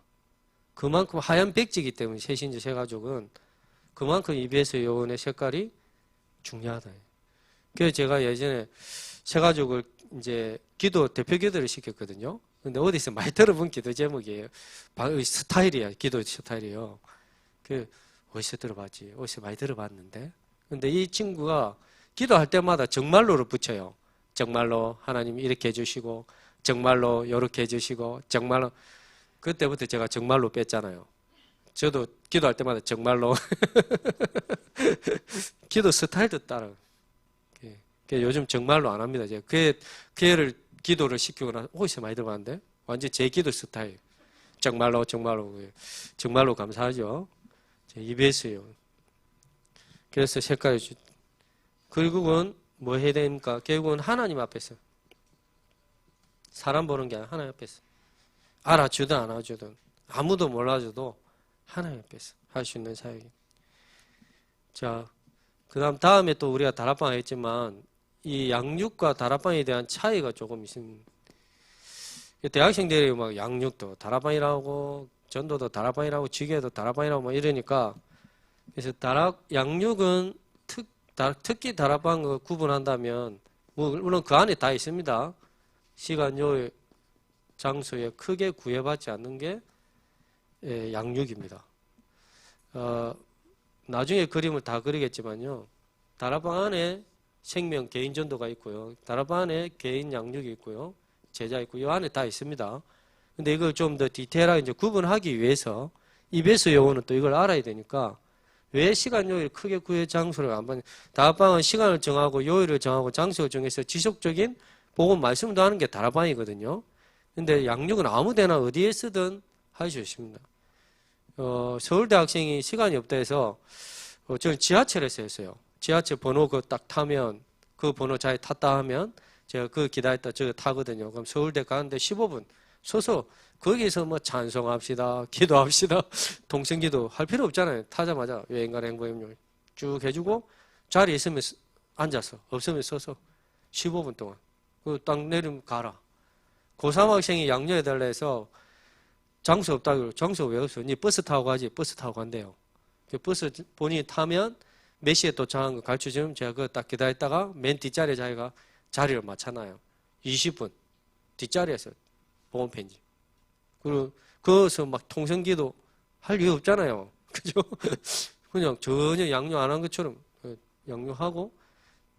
그만큼 하얀 백지이기 때문에 새신자 새가족은 그만큼 EBS 요원의 색깔이 중요하다. 그래서 제가 예전에 새가족을 이제 대표 기도를 시켰거든요. 근데 어디서 많이 들어본 기도 제목이에요. 스타일이야. 기도 스타일이에요. 어디서 들어봤지? 어디서 많이 들어봤는데. 근데 이 친구가 기도할 때마다 정말로를 붙여요. 정말로 하나님 이렇게 해주시고 정말로 이렇게 해주시고 정말로. 그때부터 제가 정말로 뺐잖아요. 저도 기도할 때마다 정말로 기도 스타일도 따라. 요즘 정말로 안 합니다. 제가 그 애를 기도를 시키고 나서 어디서 많이 들어봤는데 완전 제 기도 스타일. 정말로 감사하죠. EBS요. 그래서 색깔이 결국은 뭐 해야 됩니까? 결국은 하나님 앞에서 사람 보는 게 아니라 하나님 앞에서 알아주든 안 알아주든 아무도 몰라줘도 하나님 앞에서 할 수 있는 사역이. 자, 다음에 또 우리가 다락방 했지만 이 양육과 다락방에 대한 차이가 조금 있습니다. 대학생들이 막 양육도 다락방이라고 전도도 다락방이라고 지교도 다락방이라고 막 이러니까 그래서 양육은 특히 다락방을 구분한다면 물론 그 안에 다 있습니다. 시간, 요일, 장소에 크게 구애받지 않는 게 양육입니다. 나중에 그림을 다 그리겠지만요. 다락방 안에 생명 개인 전도가 있고요. 다락방 안에 개인 양육이 있고요. 제자 있고 이 안에 다 있습니다. 근데 이걸 좀 더 디테일하게 이제 구분하기 위해서 EBS 요원은 또 이걸 알아야 되니까 왜 시간 요일 크게 구애 장소를 안 받는 다락방은 시간을 정하고 요일을 정하고 장소를 정해서 지속적인 복음 말씀도 하는 게 다락방이거든요. 근데 양육은 아무 데나 어디에 쓰든 할 수 있습니다. 서울대 학생이 시간이 없다 해서 저는 지하철에서 했어요. 지하철 번호 그 딱 타면 그 번호 잘 탔다 하면 제가 그 기다렸다 저거 타거든요. 그럼 서울대 가는데 15분 서서 거기서 뭐 찬송합시다, 기도합시다, 동성기도 할 필요 없잖아요. 타자마자 여행가는 행복임용 쭉 해주고 자리에 있으면 앉아서 없으면 서서 15분 동안 그 딱 내리면 가라. 고3 학생이 양료해달라 해서 장소 없다고 장소 왜 없어? 니 버스 타고 가지. 버스 타고 간대요. 그 버스 본인이 타면 몇 시에 도착한 거 가르쳐주면 제가 그거 딱 기다렸다가 맨 뒷자리에 자기가 자리를 맞춰놔요. 20분 뒷자리에서 보험편지. 그리고 거기서 막 통성기도 할 이유 없잖아요. 그죠? 그냥 전혀 양료 안 한 것처럼 양료하고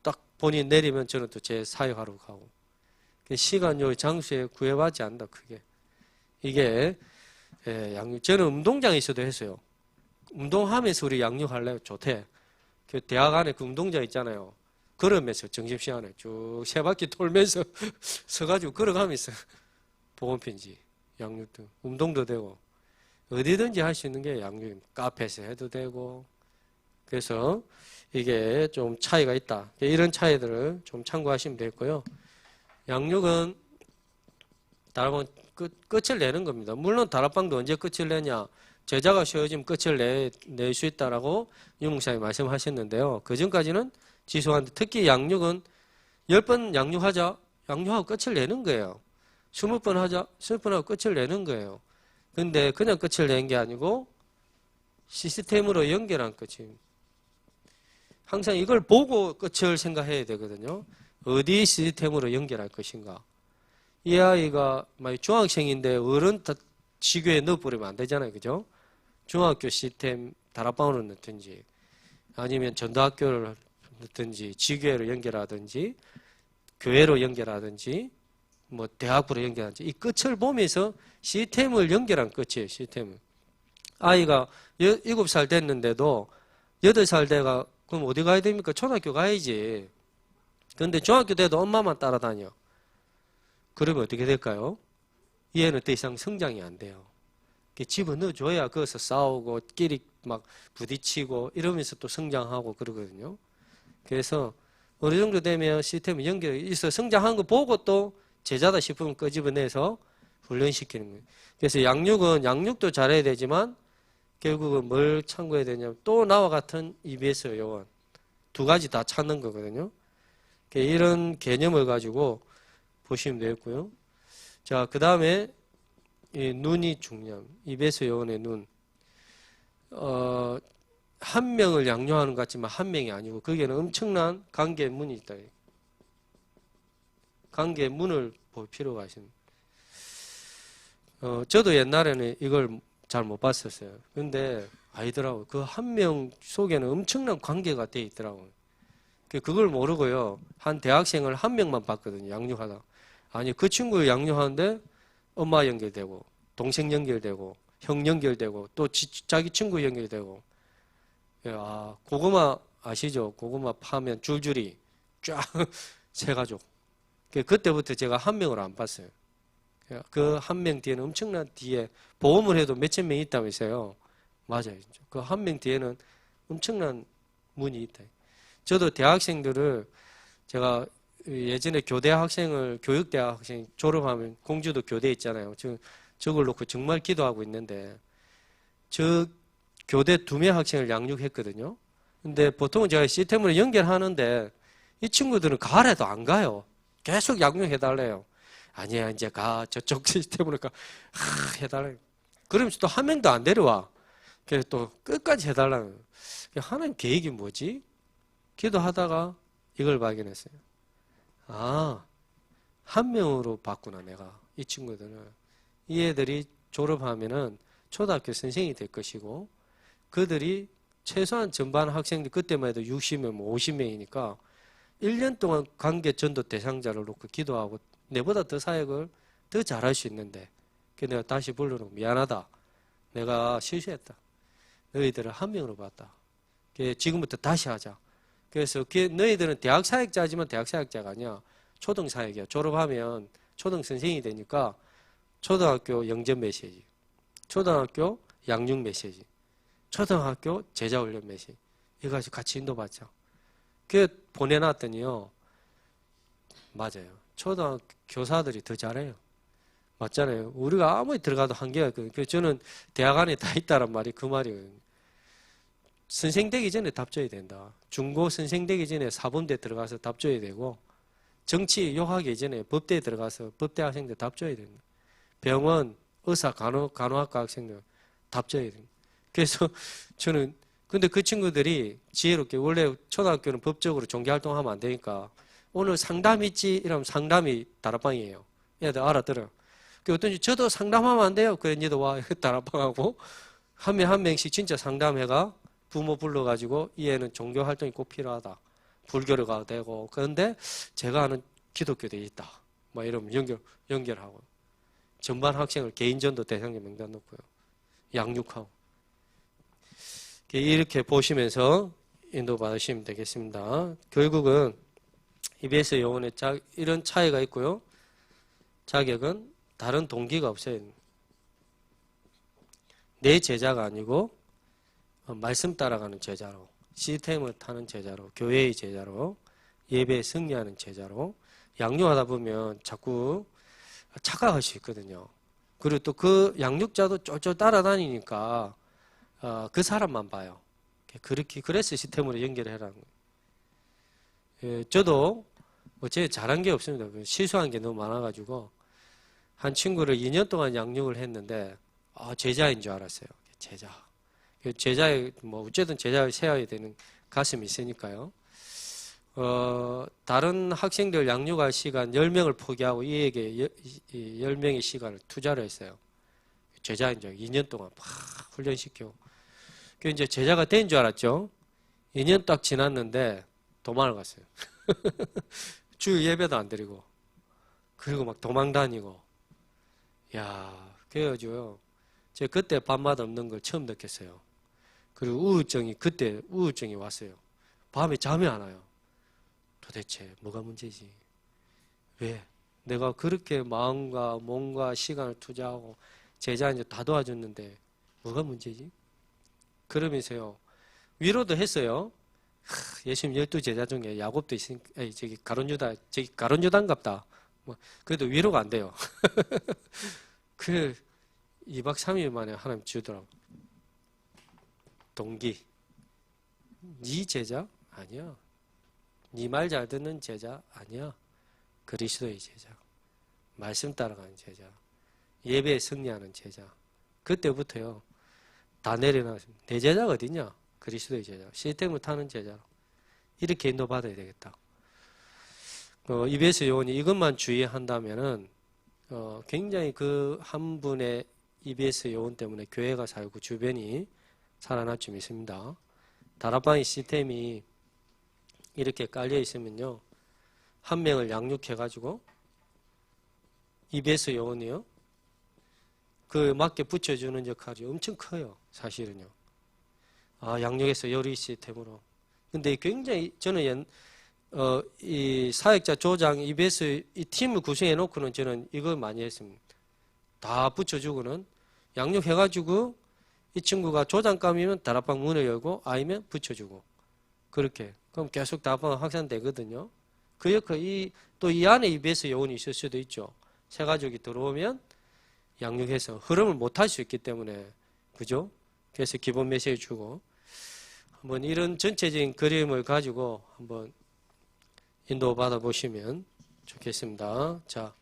딱 본인 내리면 저는 또 제 사역하러 가고. 시간요 장소에 구애받지 않는다. 그게 이게 양육. 저는 운동장에 있어도 했어요. 운동하면서 우리 양육할래요. 좋대. 그 대학 안에 그 운동장 있잖아요. 걸으면서 점심시간에 쭉 세 바퀴 돌면서 서가지고 걸어가면서 보건편지, 양육도 운동도 되고 어디든지 할 수 있는 게 양육입니다. 카페에서 해도 되고. 그래서 이게 좀 차이가 있다. 이런 차이들을 좀 참고하시면 되겠고요. 양육은 다락방 끝을 내는 겁니다. 물론 다락방도 언제 끝을 내냐. 제자가 쉬어지면 끝을 낼 수 있다라고 유목사님이 말씀하셨는데요. 그 전까지는 지속하는데 특히 양육은 10번 양육하자. 양육하고 끝을 내는 거예요. 20번 하자. 20번 하고 끝을 내는 거예요. 근데 그냥 끝을 내는 게 아니고 시스템으로 연결한 끝입니다. 항상 이걸 보고 끝을 생각해야 되거든요. 어디 시스템으로 연결할 것인가. 이 아이가 중학생인데 어른 지교에 넣어버리면 안 되잖아요. 그죠? 중학교 시스템 다락방으로 넣든지 아니면 전도학교를 넣든지 지교회로 연결하든지 교회로 연결하든지 뭐 대학부로 연결하든지 이 끝을 보면서 시스템을 연결한 끝이에요. 시스템을. 아이가 7살 됐는데도 8살 돼가 그럼 어디 가야 됩니까? 초등학교 가야지. 그런데 중학교 때도 엄마만 따라다녀. 그러면 어떻게 될까요? 얘는 더 이상 성장이 안 돼요. 집어넣어줘야 거기서 싸우고 끼리 막 부딪히고 이러면서 또 성장하고 그러거든요. 그래서 어느 정도 되면 시스템이 연결이 있어 성장한 거 보고 또 제자다 싶으면 끄집어내서 훈련시키는 거예요. 그래서 양육도 잘해야 되지만 결국은 뭘 참고해야 되냐면 또 나와 같은 EBS 요원 두 가지 다 찾는 거거든요. 이런 개념을 가지고 보시면 되겠고요. 자, 그 다음에 이 눈이 중요합니다. EBS 요원의 눈. 한 명을 양육하는 것 같지만 한 명이 아니고 거기에는 엄청난 관계의 문이 있다. 관계의 문을 볼 필요가 있습니다. 저도 옛날에는 이걸 잘 못 봤었어요. 근데 아니더라고요. 그 한 명 속에는 엄청난 관계가 돼 있더라고요. 그걸 모르고요. 한 대학생을 한 명만 봤거든요. 양육하다. 아니 그 친구를 양육하는데 엄마 연결되고 동생 연결되고 형 연결되고 또 자기 친구 연결되고. 아, 고구마 아시죠? 고구마 파면 줄줄이 쫙 세 가족. 그때부터 제가 한 명을 안 봤어요. 그 한 명 뒤에는 엄청난 뒤에 보험을 해도 몇천 명이 있다면서요. 맞아요. 그 한 명 뒤에는 엄청난 문이 있다. 저도 대학생들을 제가 예전에 교육대학 학생 졸업하면 공주도 교대 있잖아요. 저걸 놓고 정말 기도하고 있는데 저 교대 2명 학생을 양육했거든요. 근데 보통은 제가 시스템으로 연결하는데 이 친구들은 가래도 안 가요. 계속 양육해달래요. 아니야, 이제 가. 저쪽 시스템으로 가. 해달래요. 그러면서 또 한 명도 안 데려와. 그래서 또 끝까지 해달라는. 하나님 계획이 뭐지? 기도하다가 이걸 발견했어요. 아, 한 명으로 봤구나, 내가. 이 친구들은. 이 애들이 졸업하면은 초등학교 선생이 될 것이고, 그들이 최소한 전반 학생들, 그때만 해도 60명, 50명이니까, 1년 동안 관계 전도 대상자를 놓고 기도하고, 내보다 더 사역을 더 잘할 수 있는데, 내가 다시 불러놓고 미안하다. 내가 실수했다. 너희들을 한 명으로 봤다. 지금부터 다시 하자. 그래서 너희들은 대학 사역자지만 대학 사역자가 아니야. 초등 사역이야. 졸업하면 초등 선생이 되니까 초등학교 영전 메시지, 초등학교 양육 메시지, 초등학교 제자 훈련 메시지 이거 가지고 같이 인도받자. 그 보내놨더니요. 맞아요. 초등학교 교사들이 더 잘해요. 맞잖아요. 우리가 아무리 들어가도 한계가 있거든요. 그래서 저는 대학 안에 다 있다란 말이 그 말이에요. 선생 되기 전에 답 줘야 된다. 중고 선생 되기 전에 사범대 들어가서 답 줘야 되고, 정치 욕하기 전에 법대에 들어가서 법대 학생들 답 줘야 된다. 병원, 의사, 간호학과 학생들 답 줘야 된다. 그래서 저는, 근데 그 친구들이 지혜롭게, 원래 초등학교는 법적으로 종교활동하면 안 되니까, 오늘 상담 있지? 이러면 상담이 다락방이에요. 얘들 알아들어요. 그 어떤지 저도 상담하면 안 돼요. 그래, 니도 와. 다락방하고, 한 명 한 명씩 진짜 상담해가 부모 불러가지고 이 애는 종교 활동이 꼭 필요하다. 불교를 가도 되고. 그런데 제가 아는 기독교도 있다. 막 이러면 연결하고. 전반 학생을 개인전도 대상자 명단 놓고요. 양육하고. 이렇게 보시면서 인도받으시면 되겠습니다. 결국은 EBS 요원의 이런 차이가 있고요. 자격은 다른 동기가 없어요. 내 제자가 아니고 말씀 따라가는 제자로, 시스템을 타는 제자로, 교회의 제자로, 예배에 승리하는 제자로 양육하다 보면 자꾸 착각할 수 있거든요. 그리고 또 그 양육자도 쫄쫄 따라다니니까 그 사람만 봐요. 그래서 시스템으로 연결해라는 거예요. 예, 저도 제 잘한 게 없습니다. 실수한 게 너무 많아가지고 한 친구를 2년 동안 양육을 했는데 제자인 줄 알았어요. 제자의 뭐 어쨌든 제자를 세워야 되는 가슴이 있으니까요. 다른 학생들 양육할 시간 10명을 포기하고 이에게 10명의 시간을 투자를 했어요. 제자인 줄 2년 동안 막 훈련시키고. 그 이제 제자가 된 줄 알았죠. 2년 딱 지났는데 도망을 갔어요. 주 예배도 안 드리고. 그리고 막 도망 다니고. 야, 그래가지고요. 제가 그때 밤맛 없는 걸 처음 느꼈어요. 그리고 그때 우울증이 왔어요. 밤에 잠이 안 와요. 도대체 뭐가 문제지? 왜? 내가 그렇게 마음과 몸과 시간을 투자하고 제자한테 다 도와줬는데 뭐가 문제지? 그러면서요. 위로도 했어요. 예수님 12제자 중에 야곱도 있으니까, 저기 가룟유다인갑다. 뭐, 그래도 위로가 안 돼요. 2박 3일 만에 하나님 주더라고. 동기. 네 제자? 아니야. 네 말 잘 듣는 제자? 아니야. 그리스도의 제자. 말씀 따라가는 제자. 예배에 승리하는 제자. 그때부터요. 다 내려놨습니다. 내 제자가 어딨냐? 그리스도의 제자. 시스템을 타는 제자. 이렇게 인도받아야 되겠다. EBS 요원이 이것만 주의한다면은 굉장히 그 한 분의 EBS 요원 때문에 교회가 살고 주변이 살아날 줄 믿습니다. 다락방의 시스템이 이렇게 깔려 있으면요. 한 명을 양육해가지고 EBS 요원이요. 그 맞게 붙여주는 역할이 엄청 커요. 사실은요. 양육해서 요리 시스템으로. 근데 굉장히 저는 이 사역자 조장 EBS 이 팀을 구성해 놓고는 저는 이걸 많이 했습니다. 다 붙여주고는 양육해가지고 이 친구가 조장감이면 다락방 문을 열고 아니면 붙여주고 그렇게 그럼 계속 다락방 확산되거든요. 그 역할 또 이 안에 EBS 요원이 있을 수도 있죠. 새 가족이 들어오면 양육해서 흐름을 못 할 수 있기 때문에 그죠? 그래서 기본 메시지 주고 한번 이런 전체적인 그림을 가지고 한번 인도 받아 보시면 좋겠습니다. 자,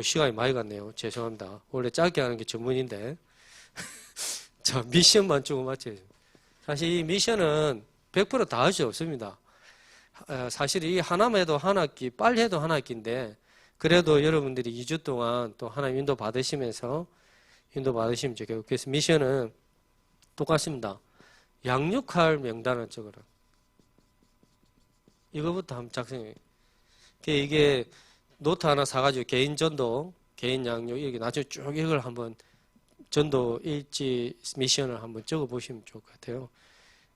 시간이 많이 갔네요. 죄송합니다. 원래 짧게 하는 게 전문인데 자, 미션만 조금 맞춰요. 사실 이 미션은 100% 다 할 수 없습니다. 사실 이 하나만 해도 한 학기, 빨리 해도 한 학기인데 그래도 여러분들이 2주 동안 또 하나님 인도 받으시면서 인도 받으시면 좋겠고 그래서 미션은 똑같습니다. 양육할 명단을 적어라. 이거부터 한번 작성해요. 이게 노트 하나 사가지고 개인 전도, 개인 양육 이렇게 나중에 쭉 이걸 한번 전도 일지 미션을 한번 적어보시면 좋을 것 같아요.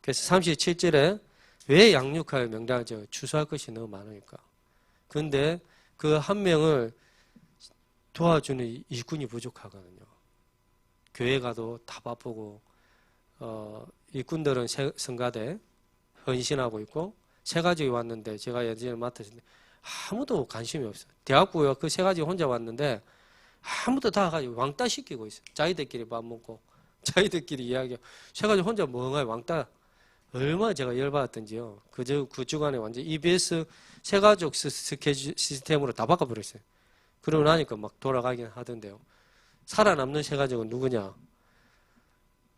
그래서 37절에 왜 양육할 명단을 적어? 추수할 것이 너무 많으니까. 그런데 그 한 명을 도와주는 일꾼이 부족하거든요. 교회 가도 다 바쁘고 일꾼들은 성가대 헌신하고 있고 세 가족이 왔는데 제가 예전에 맡았는데 아무도 관심이 없어요. 대학구요. 그 세 가족이 혼자 왔는데 아무도 다 가지고 왕따 시키고 있어요. 자기들끼리 밥 먹고 자기들끼리 이야기하고 세 가족 혼자 멍하게 왕따. 얼마나 제가 열받았던지요. 그 주간에 완전 EBS 세 가족 스케줄 시스템으로 다 바꿔버렸어요. 그러고 나니까 막 돌아가긴 하던데요. 살아남는 세 가족은 누구냐?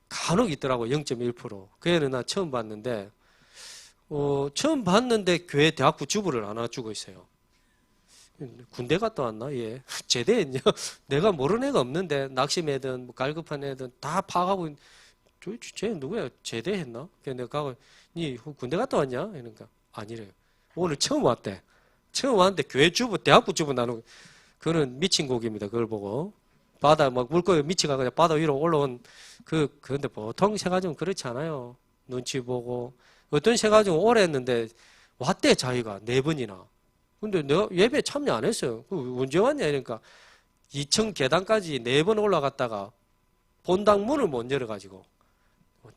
간혹 있더라고. 0.1%. 그 애는 나 처음 봤는데 처음 봤는데 교회 대학부 주부를 안 와주고 있어요. 군대 갔다 왔나? 예. 제대했냐? 내가 모르는 애가 없는데 낚심 애든 뭐 갈급한 애든 다 파악하고 도대체 쟤 누구야? 제대했나? 그래서 내가 가고 니 군대 갔다 왔냐? 이러니까 아니래요. 오늘 처음 왔대. 처음 왔는데 교회 주부 대학부 주부 나누고 그거는 미친 곡입니다. 그걸 보고 바다 막 물고기 미치가 그냥 바다 위로 올라온 그런데 보통 새 가족은 그렇지 않아요. 눈치 보고 어떤 새 가족은 오래 했는데 왔대 자기가 4번이나. 근데 내가 예배 참여 안 했어요. 언제 왔냐 이러니까 2층 계단까지 4번 올라갔다가 본당 문을 못 열어가지고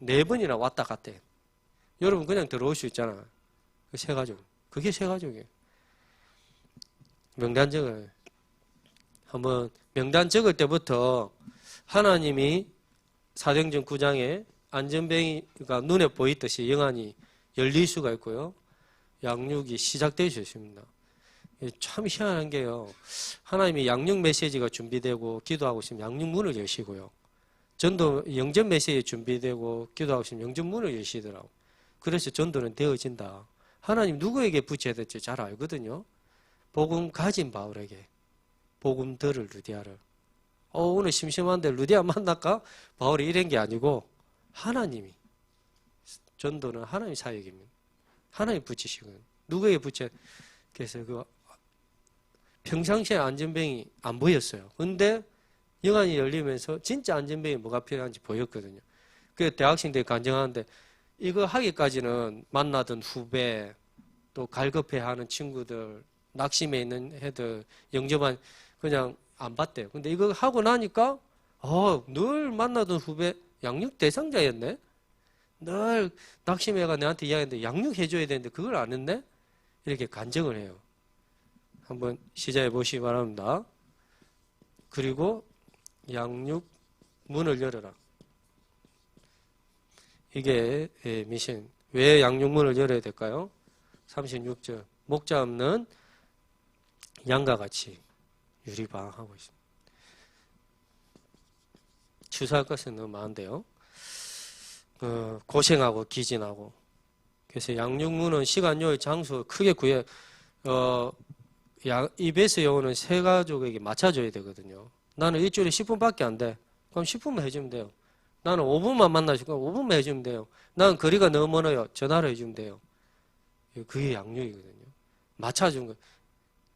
4번이나 왔다 갔대. 여러분 그냥 들어올 수 있잖아. 그 새 가족. 그게 새 가족이에요. 명단 적어요. 한번 명단 적을 때부터 하나님이 사도행전 9장에 안전뱅이가 눈에 보이듯이 영안이 열릴 수가 있고요. 양육이 시작될 수 있습니다. 참 희한한 게요. 하나님이 양육 메시지가 준비되고 기도하고 있으면 양육 문을 여시고요. 전도 영전 메시지 준비되고 기도하고 있으면 영전 문을 여시더라고. 그래서 전도는 되어진다. 하나님 누구에게 붙여야 될지 잘 알거든요. 복음 가진 바울에게 복음 들을 루디아를. 오늘 심심한데 루디아 만날까? 바울이 이런 게 아니고 하나님이 전도는 하나님 사역입니다. 하나님 붙이시거든요. 누구에게 붙여? 그래서 평상시에 안전뱅이 안 보였어요. 근데 영안이 열리면서 진짜 안전뱅이 뭐가 필요한지 보였거든요. 그래서 대학생들이 간증하는데 이거 하기까지는 만나던 후배 또 갈급해하는 친구들 낙심해 있는 애들 영접한 그냥 안 봤대요. 근데 이거 하고 나니까 늘 만나던 후배 양육 대상자였네. 늘 낙심해가 내한테 이야기했는데 양육해줘야 되는데 그걸 안 했네. 이렇게 간증을 해요. 한번 시작해 보시기 바랍니다. 그리고 양육 문을 열어라. 이게 미션. 왜 양육 문을 열어야 될까요? 36절. 목자 없는 양과 같이 유리방하고 있습니다. 추수할 것은 너무 많은데요. 고생하고 기진하고. 그래서 양육문은 시간, 요일, 장소 크게 구해 EBS 영어는 세 가족에게 맞춰줘야 되거든요. 나는 일주일에 10분밖에 안 돼. 그럼 10분만 해주면 돼요. 나는 5분만 만나시고 5분만 해주면 돼요. 나는 거리가 너무 멀어요. 전화로 해주면 돼요. 그게 양육이거든요. 맞춰준 거.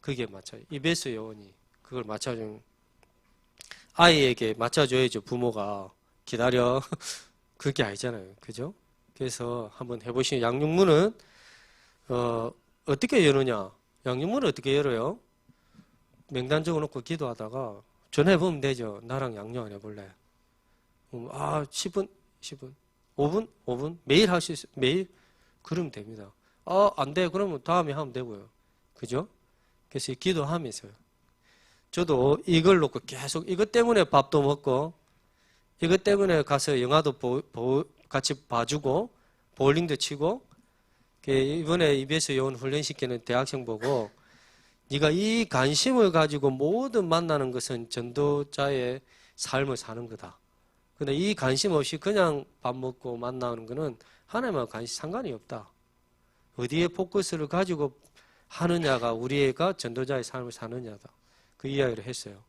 그게 맞춰요. EBS 요원이 그걸 맞춰준 아이에게 맞춰줘야죠. 부모가 기다려. 그게 아니잖아요. 그죠? 그래서 한번 해보시면 양육문은 어떻게 여느냐? 양육문을 어떻게 열어요? 명단 적어놓고 기도하다가 전화해보면 되죠. 나랑 양육 안 해볼래? 10분? 5분? 매일 할 수 있어요. 매일? 그러면 됩니다. 안 돼. 그러면 다음에 하면 되고요. 그죠? 그래서 기도하면서요. 저도 이걸 놓고 계속 이것 때문에 밥도 먹고 이것 때문에 가서 영화도 같이 봐주고 볼링도 치고 이번에 EBS 요원 훈련시키는 대학생 보고 네가 이 관심을 가지고 모든 만나는 것은 전도자의 삶을 사는 거다. 근데 이 관심 없이 그냥 밥 먹고 만나는 거는 하나님과 관심 상관이 없다. 어디에 포커스를 가지고 하느냐가 우리가 전도자의 삶을 사느냐다. 그 이야기를 했어요.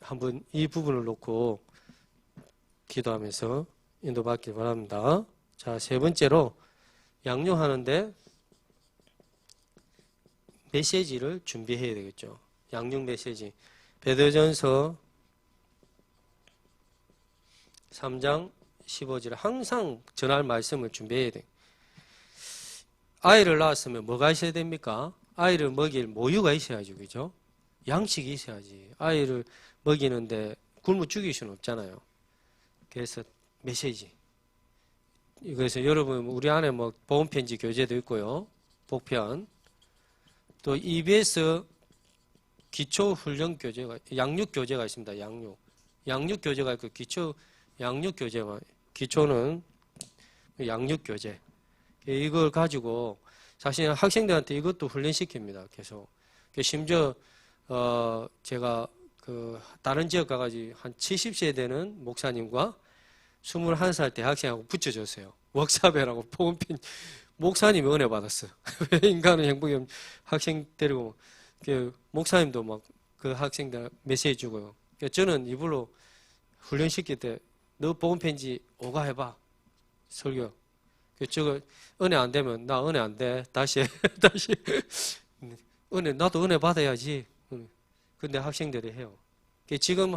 한번 이 부분을 놓고 기도하면서 인도받기 바랍니다. 자, 세 번째로 양육하는데 메시지를 준비해야 되겠죠. 양육 메시지. 베드로전서 3장 15절 항상 전할 말씀을 준비해야 돼. 아이를 낳았으면 뭐가 있어야 됩니까? 아이를 먹일 모유가 있어야죠. 그죠? 양식이 있어야지. 아이를 먹이는데 굶어 죽일 수는 없잖아요. 그래서 메시지. 그래서 여러분 우리 안에 뭐 보험편지 교재도 있고요. 복편. 또 EBS 기초훈련교재가, 양육교재가 있습니다. 양육교재가 있고, 양육교재가, 기초는 양육교재. 이걸 가지고, 사실 학생들한테 이것도 훈련시킵니다. 계속. 심지어, 제가 다른 지역 가가지고 한 70세 되는 목사님과 21살 대학생하고 붙여줬어요. 웍사배라고 보험편, 목사님이 은혜 받았어요. 왜 인간은 행복이 없는 학생 데리고, 목사님도 막 그 학생들 메시지 주고요. 저는 이불로 훈련시킬 때, 너 복음편지 오가 해봐. 설교. 저거 은혜 안 되면, 나 은혜 안 돼. 다시 해. 다시. 나도 은혜 받아야지. 근데 학생들이 해요. 지금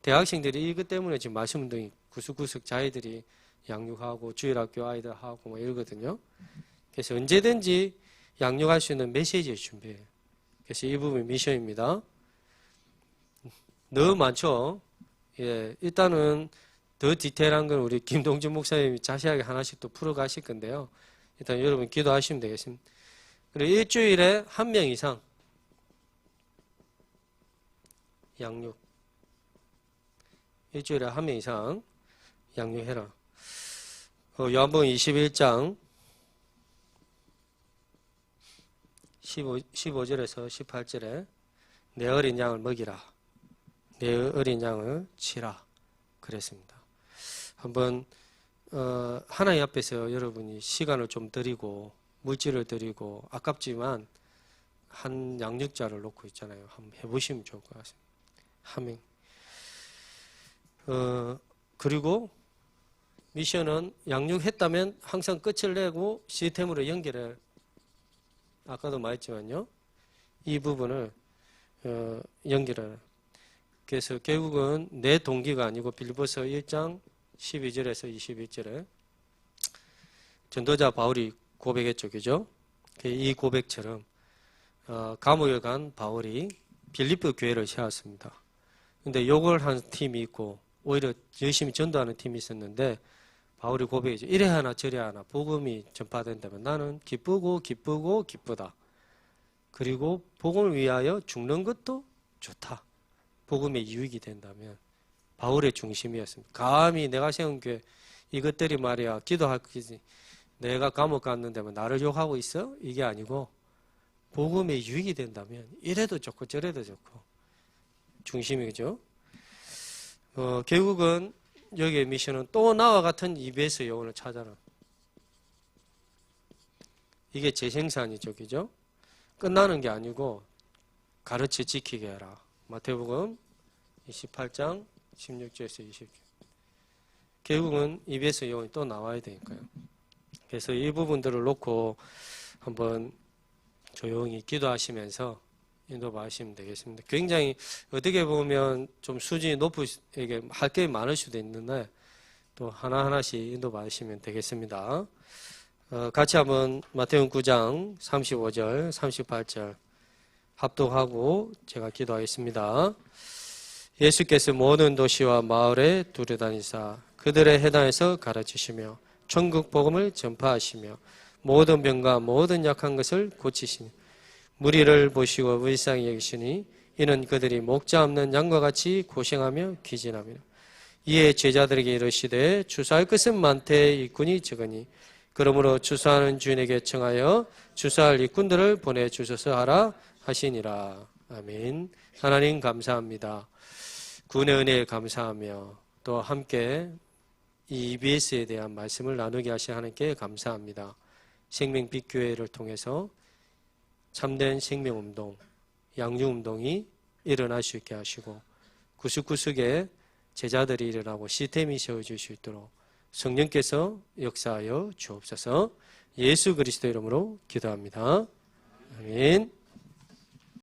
대학생들이 이것 때문에 지금 말씀운동이 구석구석 자기들이 양육하고 주일학교 아이들 하고 뭐 이러거든요. 그래서 언제든지 양육할 수 있는 메시지를 준비해요. 그래서 이 부분이 미션입니다. 너무 많죠? 예, 일단은 더 디테일한 건 우리 김동준 목사님이 자세하게 하나씩 또 풀어가실 건데요. 일단 여러분 기도하시면 되겠습니다. 그리고 일주일에 한 명 이상 양육. 일주일에 한 명 이상 양육해라. 요한복음 21장 15절에서 18절에 내 어린 양을 먹이라. 내 어린 양을 치라. 그랬습니다. 한번 하나님 앞에서 여러분이 시간을 좀 드리고 물질을 드리고 아깝지만 한 양육자를 놓고 있잖아요. 한번 해보시면 좋을 것 같습니다. 한 명. 그리고 미션은 양육했다면 항상 끝을 내고 시스템으로 연결해. 아까도 말했지만요. 이 부분을 연결해. 그래서 결국은 내 동기가 아니고 빌립보서 1장 12절에서 21절에 전도자 바울이 고백했죠. 그죠? 이 고백처럼 감옥에 간 바울이 빌립보 교회를 세웠습니다. 근데 욕을 한 팀이 있고 오히려 열심히 전도하는 팀이 있었는데 바울이 고백이죠. 이래 하나 저래 하나 복음이 전파된다면 나는 기쁘고 기쁘다. 그리고 복음을 위하여 죽는 것도 좋다. 복음의 유익이 된다면 바울의 중심이었습니다. 감히 내가 세운 교회 이것들이 말이야 기도할 거지. 내가 감옥 갔는데 나를 욕하고 있어? 이게 아니고 복음의 유익이 된다면 이래도 좋고 저래도 좋고 중심이죠. 결국은 여기의 미션은 또 나와 같은 EBS 영혼을 찾아라. 이게 재생산이죠. 그죠? 끝나는 게 아니고 가르쳐 지키게 해라. 마태복음 28장 16절에서 20절. 결국은 EBS 영혼이 또 나와야 되니까요. 그래서 이 부분들을 놓고 한번 조용히 기도하시면서 인도하시면 되겠습니다. 굉장히 어떻게 보면 좀 수준이 높으시게 할 게 많을 수도 있는데 또 하나하나씩 인도받으시면 되겠습니다. 같이 한번 마태복음 9장 35절, 38절 합독하고 제가 기도하겠습니다. 예수께서 모든 도시와 마을에 두루다니사 그들의 해당에서 가르치시며 천국 복음을 전파하시며 모든 병과 모든 약한 것을 고치시니 무리를 보시고 불쌍히 여기시니 이는 그들이 목자 없는 양과 같이 고생하며 기진하며 이에 제자들에게 이르시되 주사할 것은 많되 일꾼이 적으니 그러므로 주사하는 주인에게 청하여 주사할 일꾼들을 보내주소서 하라 하시니라. 아멘. 하나님 감사합니다. 구원의 은혜에 감사하며 또 함께 이 EBS에 대한 말씀을 나누게 하신 하나님께 감사합니다. 생명빛교회를 통해서 참된 생명운동, 양육운동이 일어날 수 있게 하시고 구석구석에 제자들이 일어나고 시스템이 세워질 수 있도록 성령께서 역사하여 주옵소서. 예수 그리스도 이름으로 기도합니다. 아멘.